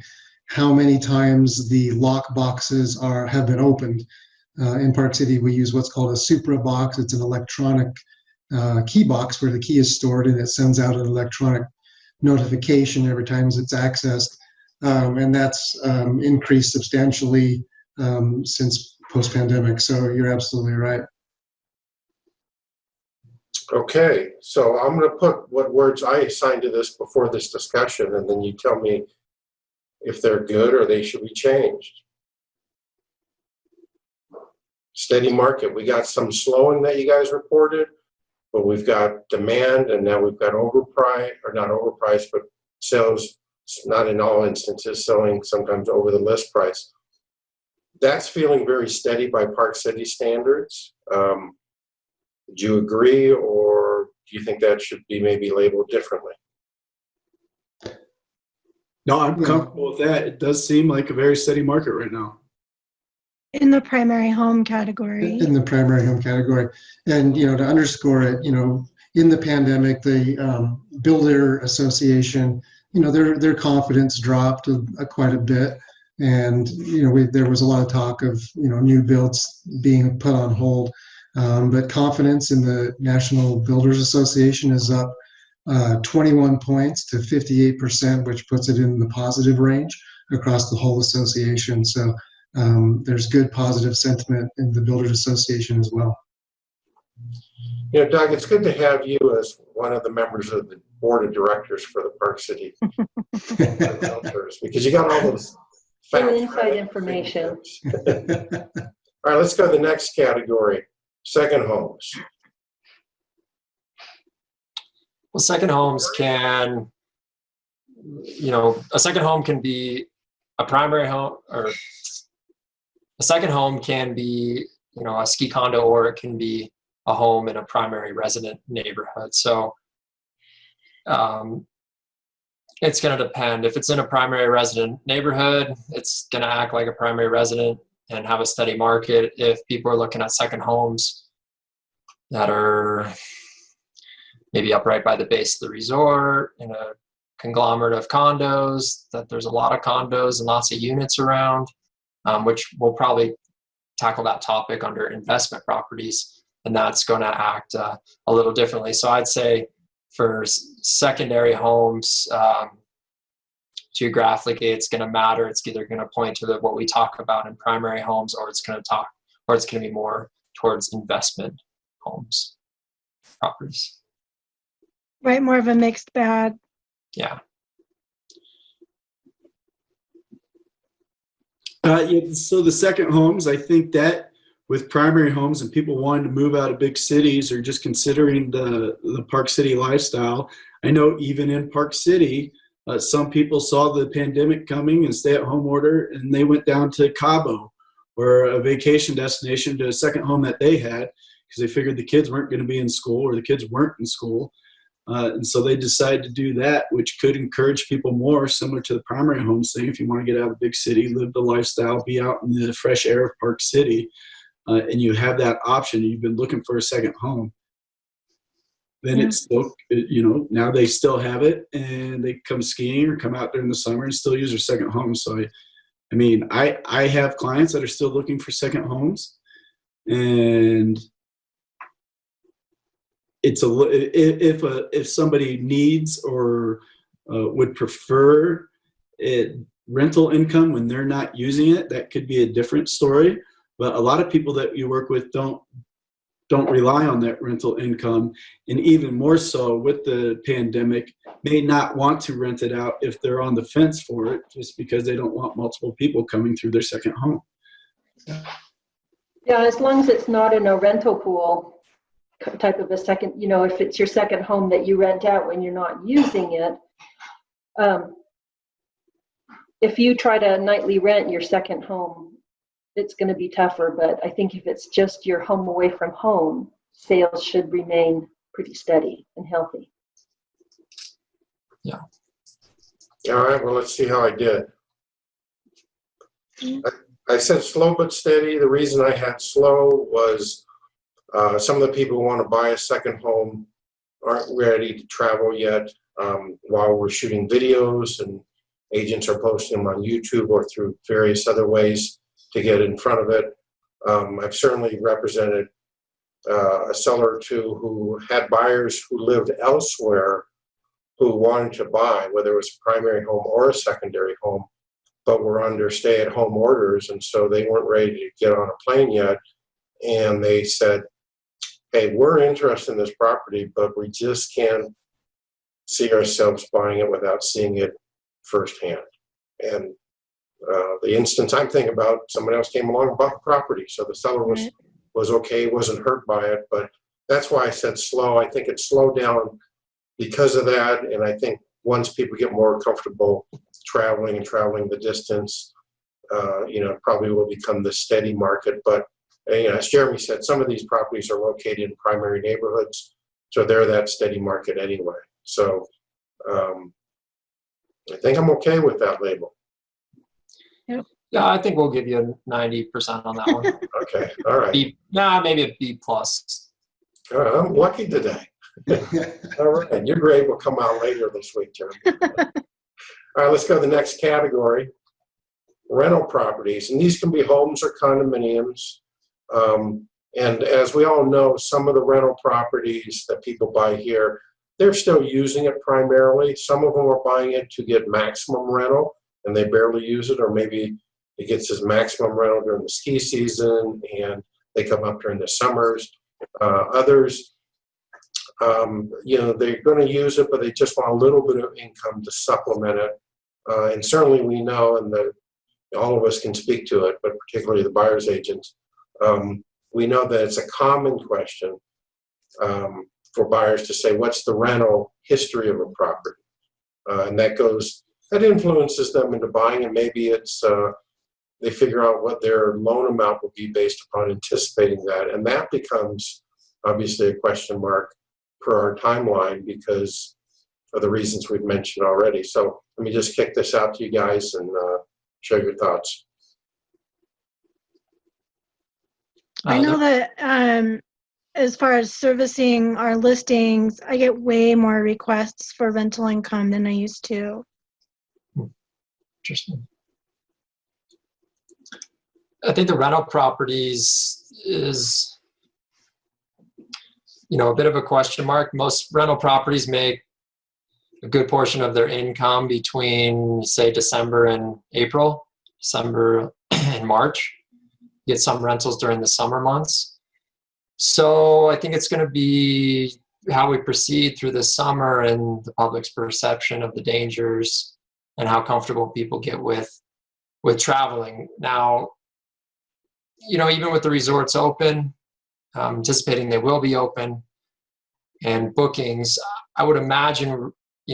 how many times the lock boxes have been opened. In Park City, we use what's called a Supra box. It's an electronic key box where the key is stored, and it sends out an electronic notification every time it's accessed. And that's increased substantially since post-pandemic. So you're absolutely right. Okay, so I'm going to put what words I assigned to this before this discussion, and then you tell me if they're good or they should be changed. Steady market. We got some slowing that you guys reported, but we've got demand, and now we've got overpriced, or not overpriced, but sales, not in all instances, selling sometimes over the list price. That's feeling very steady by Park City standards. Do you agree, or do you think that should be maybe labeled differently? No, I'm comfortable with that. It does seem like a very steady market right now. In the primary home category. In the primary home category. And, to underscore it, in the pandemic, the Builder Association, their confidence dropped quite a bit. And, there was a lot of talk of, new builds being put on hold. But confidence in the National Builders Association is up 21 points to 58%, which puts it in the positive range across the whole association. So there's good positive sentiment in the Builders Association as well. Doug, it's good to have you as one of the members of the board of directors for the Park City Realtors, because you got all those inside information. All right, let's go to the next category, second homes. Well, second homes can, a second home can be a primary home, or a second home can be, a ski condo, or it can be a home in a primary resident neighborhood. So it's going to depend. If it's in a primary resident neighborhood, it's going to act like a primary resident and have a steady market. If people are looking at second homes that are maybe up right by the base of the resort, in a conglomerate of condos, that there's a lot of condos and lots of units around, which we'll probably tackle that topic under investment properties, and that's going to act a little differently. So I'd say for secondary homes, geographically, it's going to matter. It's either going to point to what we talk about in primary homes, or it's going to be more towards investment homes, properties. Right, more of a mixed bag. Yeah. So the second homes, I think that with primary homes and people wanting to move out of big cities or just considering the Park City lifestyle, I know even in Park City, some people saw the pandemic coming and stay-at-home order, and they went down to Cabo, or a vacation destination, to a second home that they had, because they figured the kids weren't going to be in school, or the kids weren't in school. And so they decided to do that, which could encourage people more, similar to the primary home thing. If you want to get out of the big city, live the lifestyle, be out in the fresh air of Park City, and you have that option, you've been looking for a second home, then it's still, now they still have it, and they come skiing or come out during the summer and still use their second home. So, I have clients that are still looking for second homes, and it's if somebody needs or would prefer rental income when they're not using it, that could be a different story. But a lot of people that you work with don't rely on that rental income, and even more so with the pandemic, may not want to rent it out if they're on the fence for it, just because they don't want multiple people coming through their second home. Yeah, as long as it's not in a rental pool type of a second, if it's your second home that you rent out when you're not using it, if you try to nightly rent your second home, it's going to be tougher. But I think if it's just your home away from home, sales should remain pretty steady and healthy. Yeah. All right, well, let's see how I did. I said slow but steady. The reason I had slow was some of the people who want to buy a second home aren't ready to travel yet. While we're shooting videos, and agents are posting them on YouTube or through various other ways to get in front of it. I've certainly represented a seller or two who had buyers who lived elsewhere who wanted to buy, whether it was a primary home or a secondary home, but were under stay-at-home orders, and so they weren't ready to get on a plane yet. And they said, hey, we're interested in this property, but we just can't see ourselves buying it without seeing it firsthand. And the instance I'm thinking about, someone else came along and bought the property, so the seller was okay, wasn't hurt by it. But that's why I said slow. I think it slowed down because of that, and I think once people get more comfortable traveling the distance, probably will become the steady market. But as Jeremy said, some of these properties are located in primary neighborhoods, so they're that steady market anyway. So I think I'm okay with that label. Yep. Yeah, I think we'll give you a 90% on that one. Okay, all right. Maybe a B plus. I'm lucky today. All right, your grade will come out later this week, Jeremy. All right, let's go to the next category, rental properties. And these can be homes or condominiums. And as we all know, some of the rental properties that people buy here, they're still using it primarily. Some of them are buying it to get maximum rental, and they barely use it, or maybe it gets as maximum rental during the ski season, and they come up during the summers. Others, they're going to use it, but they just want a little bit of income to supplement it. And certainly we know, and all of us can speak to it, but particularly the buyer's agents, we know that it's a common question for buyers to say, what's the rental history of a property? And that influences them into buying, and maybe it's they figure out what their loan amount will be based upon anticipating that. And that becomes obviously a question mark per our timeline because of the reasons we've mentioned already. So let me just kick this out to you guys and share your thoughts. I know that as far as servicing our listings, I get way more requests for rental income than I used to. Interesting. I think the rental properties is, a bit of a question mark. Most rental properties make a good portion of their income between, say, December and April, December and March. Get some rentals during the summer months. So I think it's going to be how we proceed through the summer and the public's perception of the dangers and how comfortable people get with traveling. Now, even with the resorts open, anticipating they will be open, and bookings, I would imagine,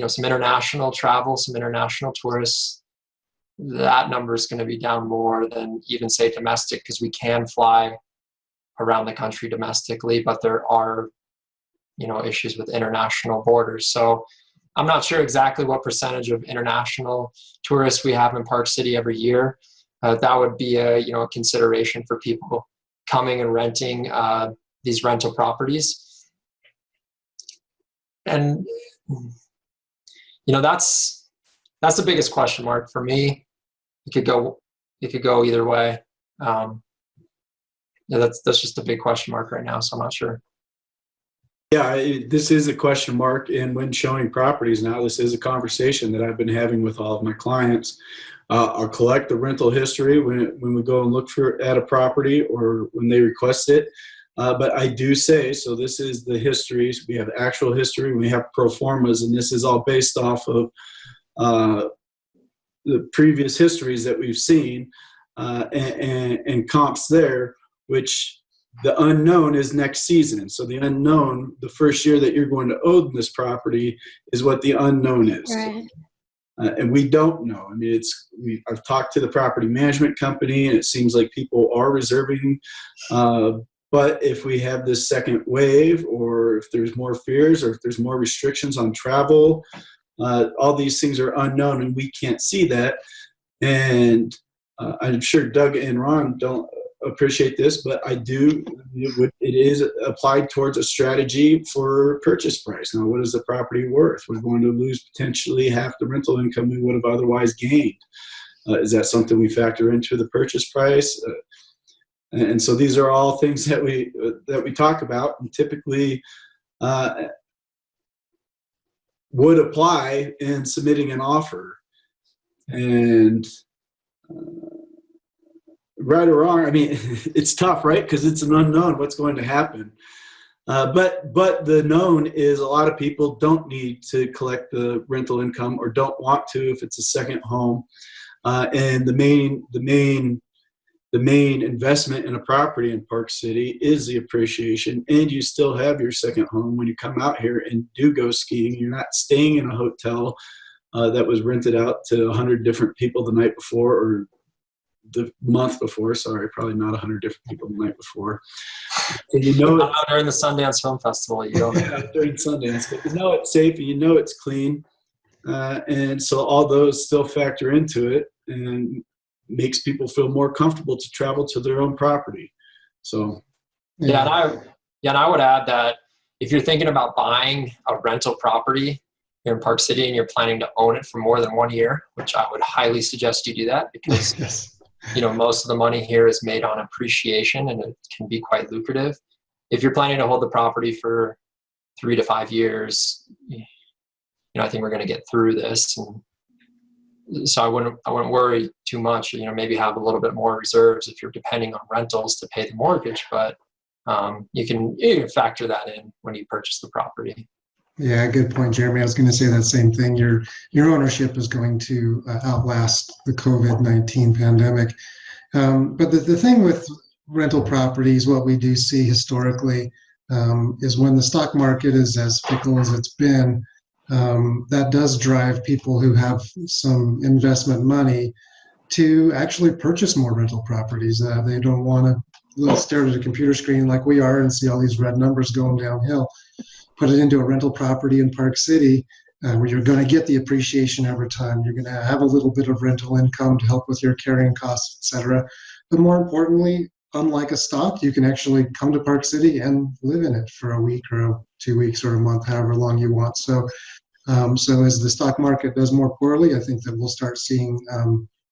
some international travel, some international tourists, that number is going to be down more than even, say, domestic, because we can fly around the country domestically, but there are, issues with international borders. So I'm not sure exactly what percentage of international tourists we have in Park City every year. That would be a consideration for people coming and renting these rental properties. And that's the biggest question mark for me. It could go either way. That's just a big question mark right now, so I'm not sure. Yeah, this is a question mark, and when showing properties now, this is a conversation that I've been having with all of my clients. I'll collect the rental history when we go and look at a property or when they request it. But I do say, so this is the histories. We have actual history, we have pro formas, and this is all based off of the previous histories that we've seen and comps there, which the unknown is next season. So the unknown, the first year that you're going to own this property, is what the unknown is. Right. And we don't know. I mean, I've talked to the property management company, and it seems like people are reserving. But if we have this second wave, or if there's more fears, or if there's more restrictions on travel, all these things are unknown, and we can't see that. And I'm sure Doug and Ron don't appreciate this, but I do. It is applied towards a strategy for purchase price. Now, what is the property worth? We're going to lose potentially half the rental income we would have otherwise gained. Is that something we factor into the purchase price? And so these are all things that we talk about, and typically would apply in submitting an offer. And right or wrong, I mean, it's tough, right? Because it's an unknown what's going to happen. But the known is a lot of people don't need to collect the rental income, or don't want to if it's a second home. And the main investment in a property in Park City is the appreciation, and you still have your second home when you come out here and do go skiing. You're not staying in a hotel that was rented out to 100 different people the night before, or the month before. Sorry, probably not 100 different people the night before. So you know during the Sundance Film Festival, you don't. yeah, during Sundance, but you know it's safe and you know it's clean, and so all those still factor into it and makes people feel more comfortable to travel to their own property. So and I would add that if you're thinking about buying a rental property here in Park City and you're planning to own it for more than 1 year, which I would highly suggest you do that, because Yes. most of the money here is made on appreciation and it can be quite lucrative. If you're planning to hold the property for 3 to 5 years, I think we're going to get through this. And so I wouldn't worry too much. Maybe have a little bit more reserves if you're depending on rentals to pay the mortgage, but you can factor that in when you purchase the property. Yeah, good point, Jeremy. I was going to say that same thing. Your ownership is going to outlast the COVID-19 pandemic. But the thing with rental properties, what we do see historically, is when the stock market is as fickle as it's been, that does drive people who have some investment money to actually purchase more rental properties. They don't want to stare at a computer screen like we are and see all these red numbers going downhill. Put it into a rental property in Park City, where you're going to get the appreciation over time. You're going to have a little bit of rental income to help with your carrying costs, etc. But more importantly, unlike a stock, you can actually come to Park City and live in it for a week or 2 weeks or a month, however long you want. So as the stock market does more poorly, I think that we'll start seeing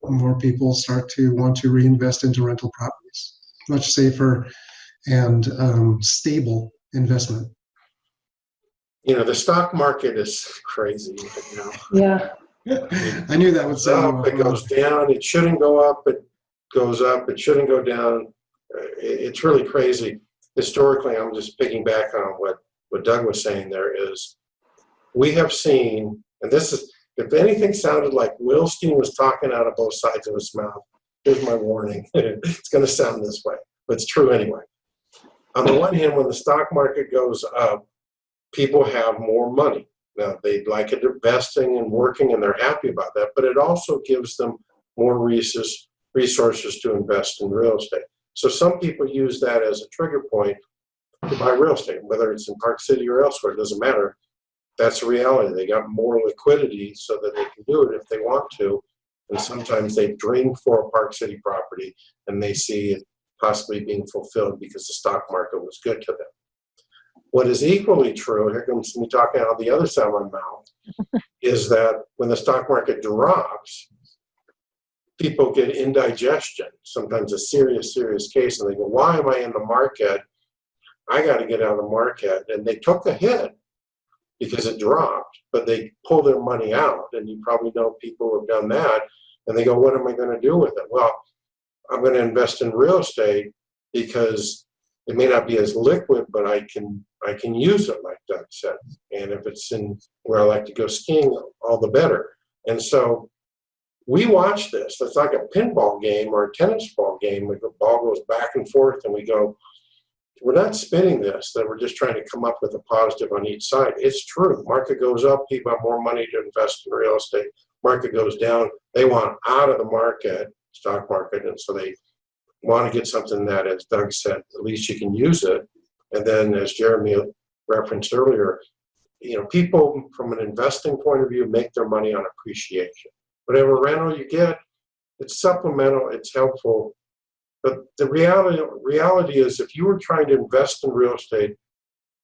more people start to want to reinvest into rental properties. Much safer and stable investment. The stock market is crazy. Yeah. I knew that would say it goes down. It shouldn't go up. It goes up. It shouldn't go down. It's really crazy. Historically, I'm just picking back on what Doug was saying there is we have seen, and this is, if anything sounded like Wilstein was talking out of both sides of his mouth, here's my warning. It's going to sound this way, but it's true anyway. On the one hand, when the stock market goes up, people have more money. Now, they like it investing and working, and they're happy about that, but it also gives them more resources to invest in real estate. So some people use that as a trigger point to buy real estate, whether it's in Park City or elsewhere, it doesn't matter. That's a reality. They got more liquidity so that they can do it if they want to, and sometimes they dream for a Park City property, and they see it possibly being fulfilled because the stock market was good to them. What is equally true, here comes me talking out the other side of my mouth, is that when the stock market drops, people get indigestion, sometimes a serious case, and they go, why am I in the market? I got to get out of the market. And they took a hit because it dropped, but they pull their money out. And you probably know people who have done that. And they go, what am I going to do with it? Well, I'm going to invest in real estate because it may not be as liquid, but I can use it, like Doug said. And if it's in where I like to go skiing, all the better. And so we watch this. It's like a pinball game or a tennis ball game. The ball goes back and forth, and we go, we're not spinning this, that we're just trying to come up with a positive on each side. It's true. Market goes up, people have more money to invest in real estate. Market goes down, they want out of the market, stock market, and so they want to get something that, as Doug said, at least you can use it. And then, as Jeremy referenced earlier, people from an investing point of view make their money on appreciation. Whatever rental you get, it's supplemental, it's helpful. But the reality is, if you were trying to invest in real estate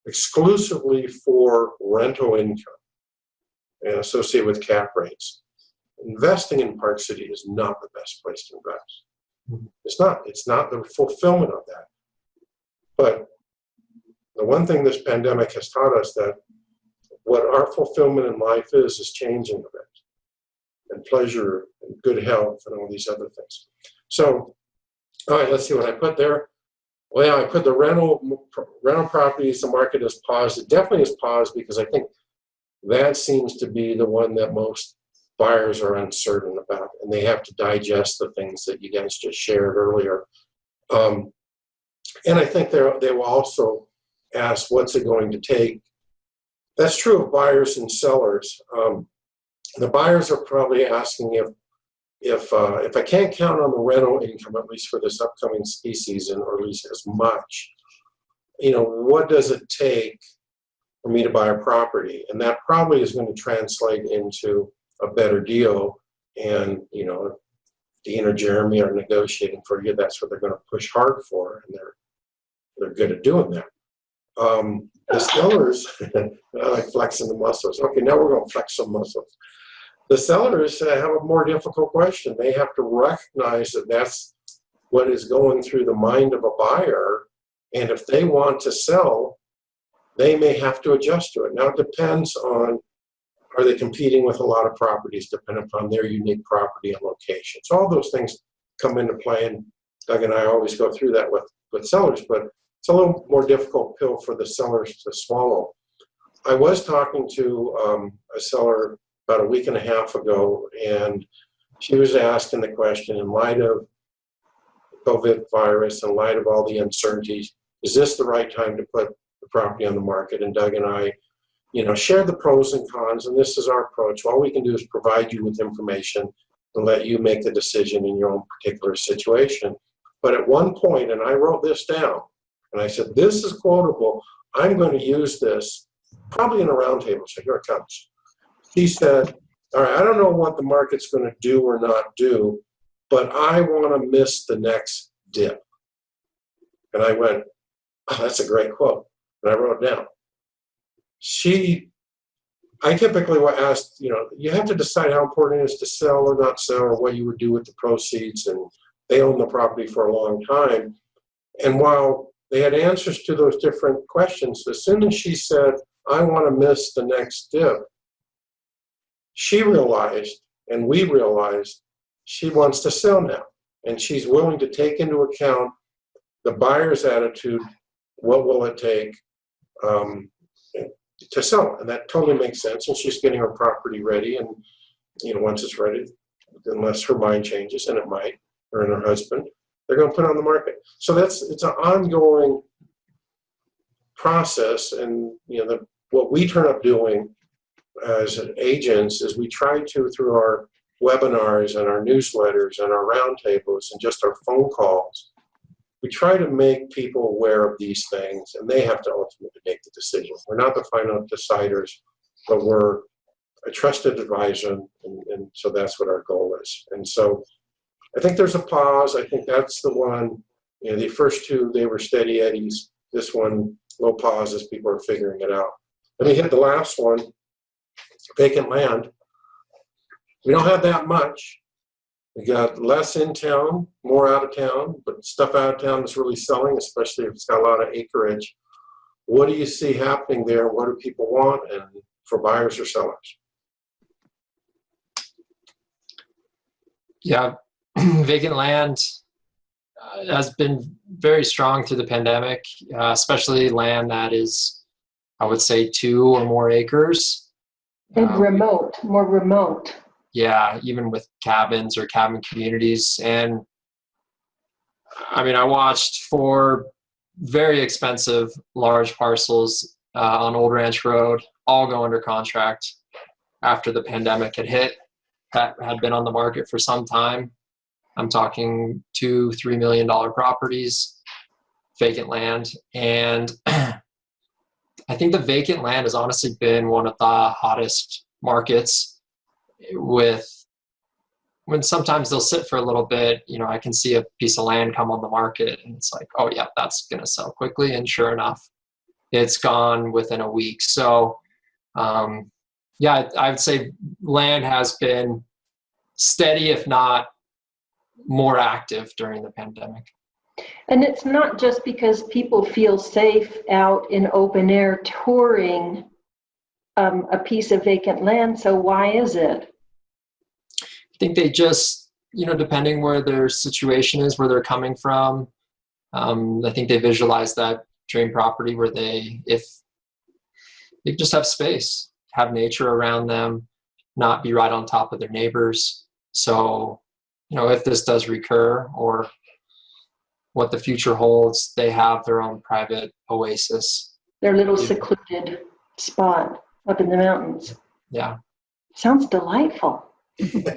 exclusively for rental income and associated with cap rates, investing in Park City is not the best place to invest. It's not the fulfillment of that. But the one thing this pandemic has taught us, that what our fulfillment in life is changing a bit, and pleasure and good health and all these other things. So, all right, let's see what I put there. Well, I put the rental properties, the market has paused. It definitely has paused because I think that seems to be the one that most buyers are uncertain about, and they have to digest the things that you guys just shared earlier. And I think they will also ask, what's it going to take? That's true of buyers and sellers. The buyers are probably asking if if I can't count on the rental income, at least for this upcoming ski season, or at least as much, what does it take for me to buy a property? And that probably is going to translate into a better deal. And, Dean or Jeremy are negotiating for you. That's what they're going to push hard for. And they're good at doing that. The sellers, I like flexing the muscles. Okay, now we're going to flex some muscles. The sellers have a more difficult question. They have to recognize that that's what is going through the mind of a buyer. And if they want to sell, they may have to adjust to it. Now, it depends on, are they competing with a lot of properties, depending upon their unique property and location. So all those things come into play, and Doug and I always go through that with sellers, but it's a little more difficult pill for the sellers to swallow. I was talking to a seller about a week and a half ago, and she was asking the question, in light of COVID virus, in light of all the uncertainties, is this the right time to put the property on the market? And Doug and I, share the pros and cons, and this is our approach. All we can do is provide you with information and let you make the decision in your own particular situation. But at one point, and I wrote this down, and I said, this is quotable. I'm going to use this probably in a roundtable. So here it comes. She said, all right, I don't know what the market's going to do or not do, but I want to miss the next dip. And I went, oh, that's a great quote. And I wrote it down. I typically asked, you have to decide how important it is to sell or not sell, or what you would do with the proceeds. And they own the property for a long time. And while they had answers to those different questions, as soon as she said, I want to miss the next dip, she realized, and we realized, she wants to sell now. And she's willing to take into account the buyer's attitude. What will it take to sell? And that totally makes sense. And she's getting her property ready. And, once it's ready, unless her mind changes, and it might, her and her husband, they're going to put it on the market. So it's an ongoing process. And, what we turn up doing as agents is we try to, through our webinars and our newsletters and our roundtables and just our phone calls, we try to make people aware of these things, and they have to ultimately make the decision. We're not the final deciders, but we're a trusted advisor, and so that's what our goal is. And so I think there's a pause. I think that's the one, the first two, they were steady eddies. This one, low pause as people are figuring it out. Let me hit the last one, vacant land. We don't have that much. We got less in town, more out of town, but stuff out of town is really selling, especially if it's got a lot of acreage. What do you see happening there? What do people want, and for buyers or sellers? Yeah, vacant land has been very strong through the pandemic, especially land that is, I would say, 2 or more acres. And more remote. Yeah, even with cabins or cabin communities. And I mean, I watched 4 very expensive large parcels on Old Ranch Road all go under contract after the pandemic had hit, that had been on the market for some time. I'm talking $2-3 million properties, vacant land. And I think the vacant land has honestly been one of the hottest markets. When sometimes they'll sit for a little bit, I can see a piece of land come on the market and it's like, oh yeah, that's going to sell quickly. And sure enough, it's gone within a week. So yeah, I would say land has been steady, if not more active during the pandemic. And it's not just because people feel safe out in open air touring a piece of vacant land. So why is it? I think they just, depending where their situation is, where they're coming from, I think they visualize that dream property where if they just have space, have nature around them, not be right on top of their neighbors. So, if this does recur or what the future holds, they have their own private oasis. Their little secluded spot up in the mountains. Yeah. Sounds delightful.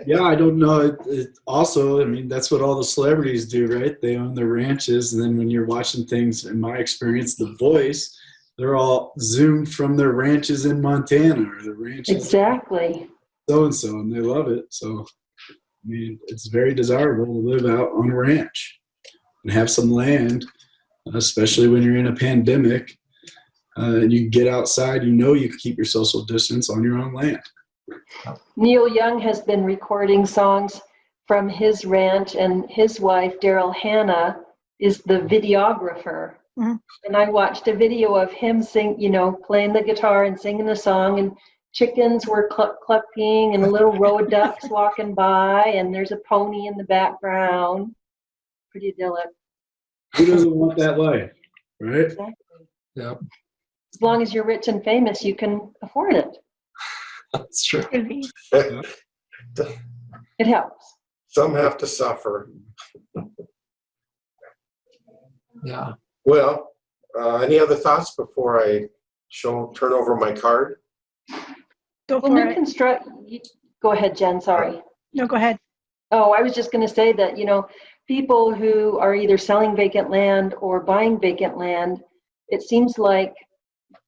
Yeah, I don't know. Also, I mean, that's what all the celebrities do, right? They own their ranches, and then when you're watching things, in my experience, The Voice, they're all zoomed from their ranches in Montana or the ranches Exactly. so and so, and they love it. So, I mean, it's very desirable to live out on a ranch and have some land, especially when you're in a pandemic. And you get outside, you know you can keep your social distance on your own land. Neil Young has been recording songs from his ranch, and his wife, Daryl Hannah, is the videographer. Mhm. And I watched a video of him playing the guitar and singing a song, and chickens were clucking, and a little row of ducks walking by, and there's a pony in the background. Pretty idyllic. Who doesn't want that life, right? Exactly. Yeah, As long as you're rich and famous, you can afford it. that's true. Could be. It helps. Some have to suffer. Yeah. Well, any other thoughts before I turn over my card? Go Well, for it. go ahead, Jen, sorry. No, go ahead. Oh, I was just going to say that, people who are either selling vacant land or buying vacant land, it seems like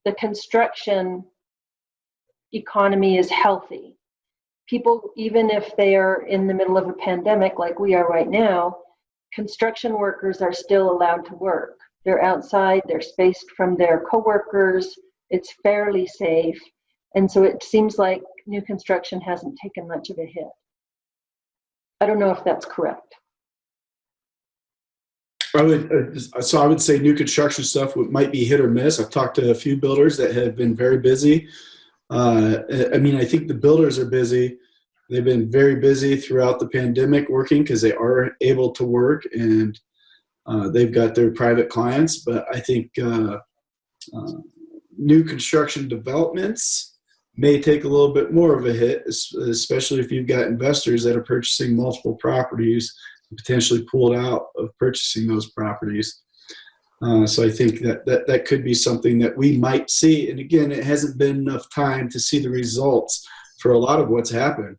the construction economy is healthy. People, even if they are in the middle of a pandemic like we are right now, construction workers are still allowed to work. They're outside, they're spaced from their coworkers, it's fairly safe. And so it seems like new construction hasn't taken much of a hit. I don't know if that's correct. I would say new construction stuff might be hit or miss. I've talked to a few builders that have been very busy. I mean, I think the builders are busy. They've been very busy throughout the pandemic working because they are able to work, and they've got their private clients. But I think new construction developments may take a little bit more of a hit, especially if you've got investors that are purchasing multiple properties and potentially pulled out of purchasing those properties. So I think that could be something that we might see. And again, it hasn't been enough time to see the results for a lot of what's happened,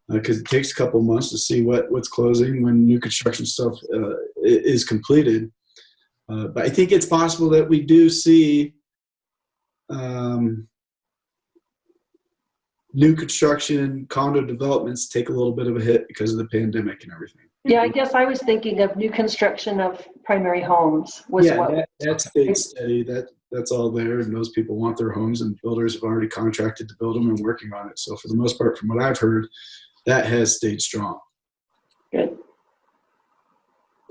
because it takes a couple months to see what's closing when new construction stuff is completed. But I think it's possible that we do see new construction condo developments take a little bit of a hit because of the pandemic and everything. Yeah, I guess I was thinking of new construction of primary homes was what. That stayed steady. That's all there, and those people want their homes, and builders have already contracted to build them and working on it. So for the most part, from what I've heard, that has stayed strong. Good.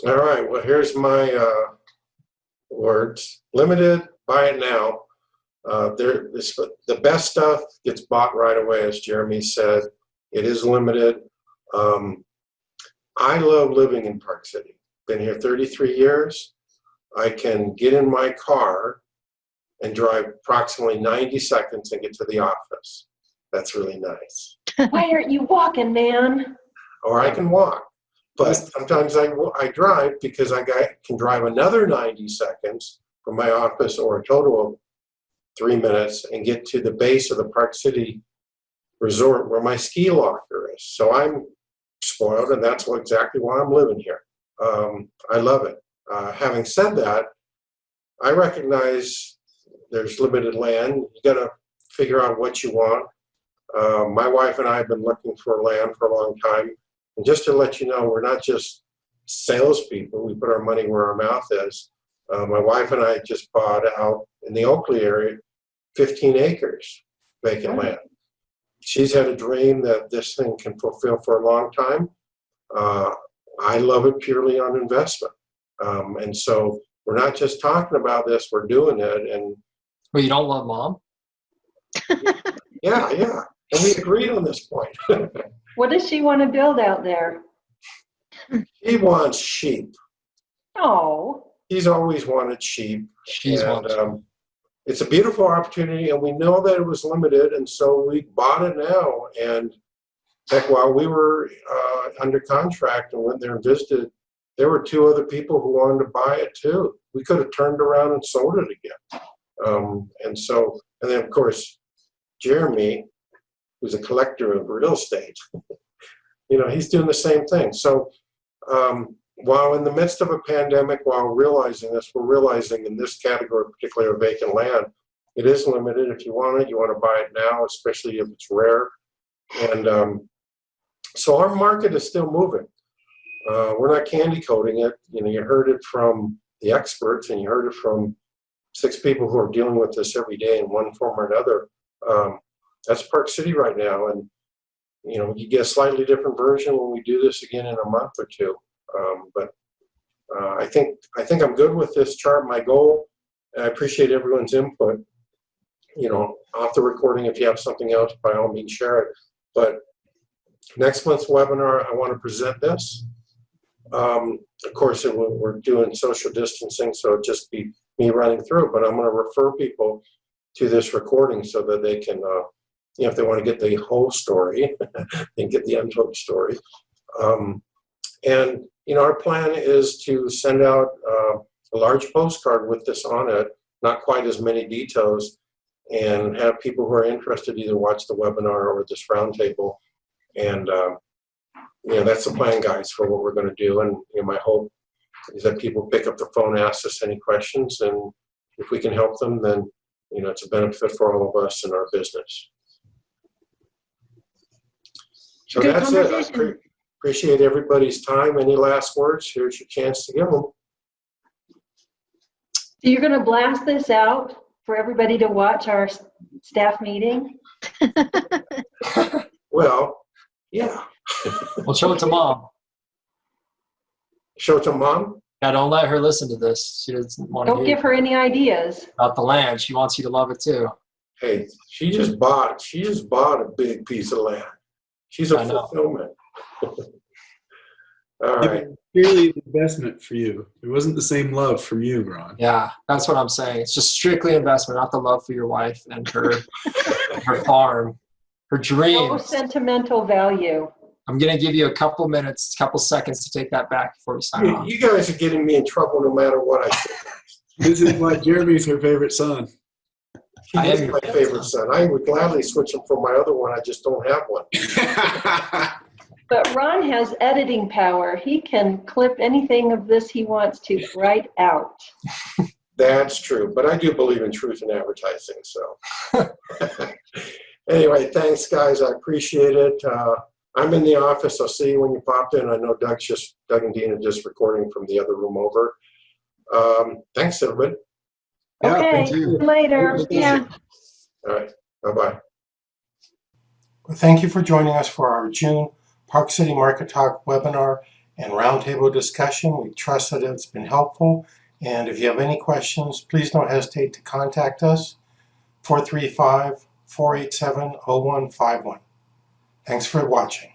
All right, well, here's my words. Limited, buy it now. The best stuff gets bought right away, as Jeremy said. It is limited. I love living in Park City. Been here 33 years. I can get in my car and drive approximately 90 seconds and get to the office. That's really nice. Why aren't you walking, man? Or I can walk. But sometimes I drive because I can drive another 90 seconds from my office, or a total of 3 minutes, and get to the base of the Park City Resort where my ski locker is. So I'm spoiled, and that's exactly why I'm living here. I love it. Having said that, I recognize there's limited land. You got to figure out what you want. My wife and I have been looking for land for a long time. And just to let you know, we're not just salespeople. We put our money where our mouth is. My wife and I just bought out in the Oakley area 15 acres vacant land. She's had a dream that this thing can fulfill for a long time. I love it purely on investment. And so we're not just talking about this, we're doing it. And Well, you don't love mom? yeah. And we agreed on this point. What does she want to build out there? He wants sheep. Oh. He's always wanted sheep. She's wanted. It's a beautiful opportunity, and we know that it was limited, and so we bought it now. And heck, while we were under contract and went there and visited, there were 2 other people who wanted to buy it too. We could have turned around and sold it again. And then of course, Jeremy, who's a collector of real estate, he's doing the same thing. So while in the midst of a pandemic, while realizing this, we're realizing in this category, particularly of vacant land, it is limited. If you want it, you want to buy it now, especially if it's rare. And so our market is still moving. We're not candy coating it. You heard it from the experts, and you heard it from 6 people who are dealing with this every day in one form or another. That's Park City right now, and you get a slightly different version when we do this again in a month or two. But I think I'm good with this chart. My goal, and I appreciate everyone's input. Off the recording, if you have something else, by all means share it. But next month's webinar, I want to present this. Of course, we're doing social distancing, so it'll just be me running through. But I'm going to refer people to this recording so that they can, if they want to get the whole story, they can get the untold story. And our plan is to send out a large postcard with this on it, not quite as many details, and have people who are interested either watch the webinar or this roundtable. And that's the plan, guys, for what we're going to do. And my hope is that people pick up the phone, ask us any questions, and if we can help them, then it's a benefit for all of us in our business. So Good that's it. conversation. Appreciate everybody's time. Any last words? Here's your chance to give them. So you're going to blast this out for everybody to watch our staff meeting? Well, yeah. We'll show it to mom. Show it to mom? Yeah, don't let her listen to this. She doesn't want to Don't hear give her any ideas. about the land. She wants you to love it too. Hey, she just bought a big piece of land. She's a fulfillment. All right. It was purely an investment for you. It wasn't the same love from you, Ron. Yeah, that's what I'm saying. It's just strictly investment, not the love for your wife and her farm, her No dreams. sentimental value. I'm going to give you a couple minutes, couple seconds to take that back before we sign off. You guys are getting me in trouble no matter what I say. This is why Jeremy's her favorite son. He is my favorite son. I would gladly switch him for my other one. I just don't have one. But Ron has editing power. He can clip anything of this he wants to right out. That's true, but I do believe in truth in advertising. So anyway, thanks, guys. I appreciate it. I'm in the office. I'll see you when you pop in. I know Doug and Dean are just recording from the other room over. Thanks, everybody. Yeah, Okay, thank see you. you later. Yeah. All right. Bye-bye. Well, thank you for joining us for our June Park City Market Talk webinar and roundtable discussion. We trust that it's been helpful. And if you have any questions, please don't hesitate to contact us, 435-487-0151. Thanks for watching.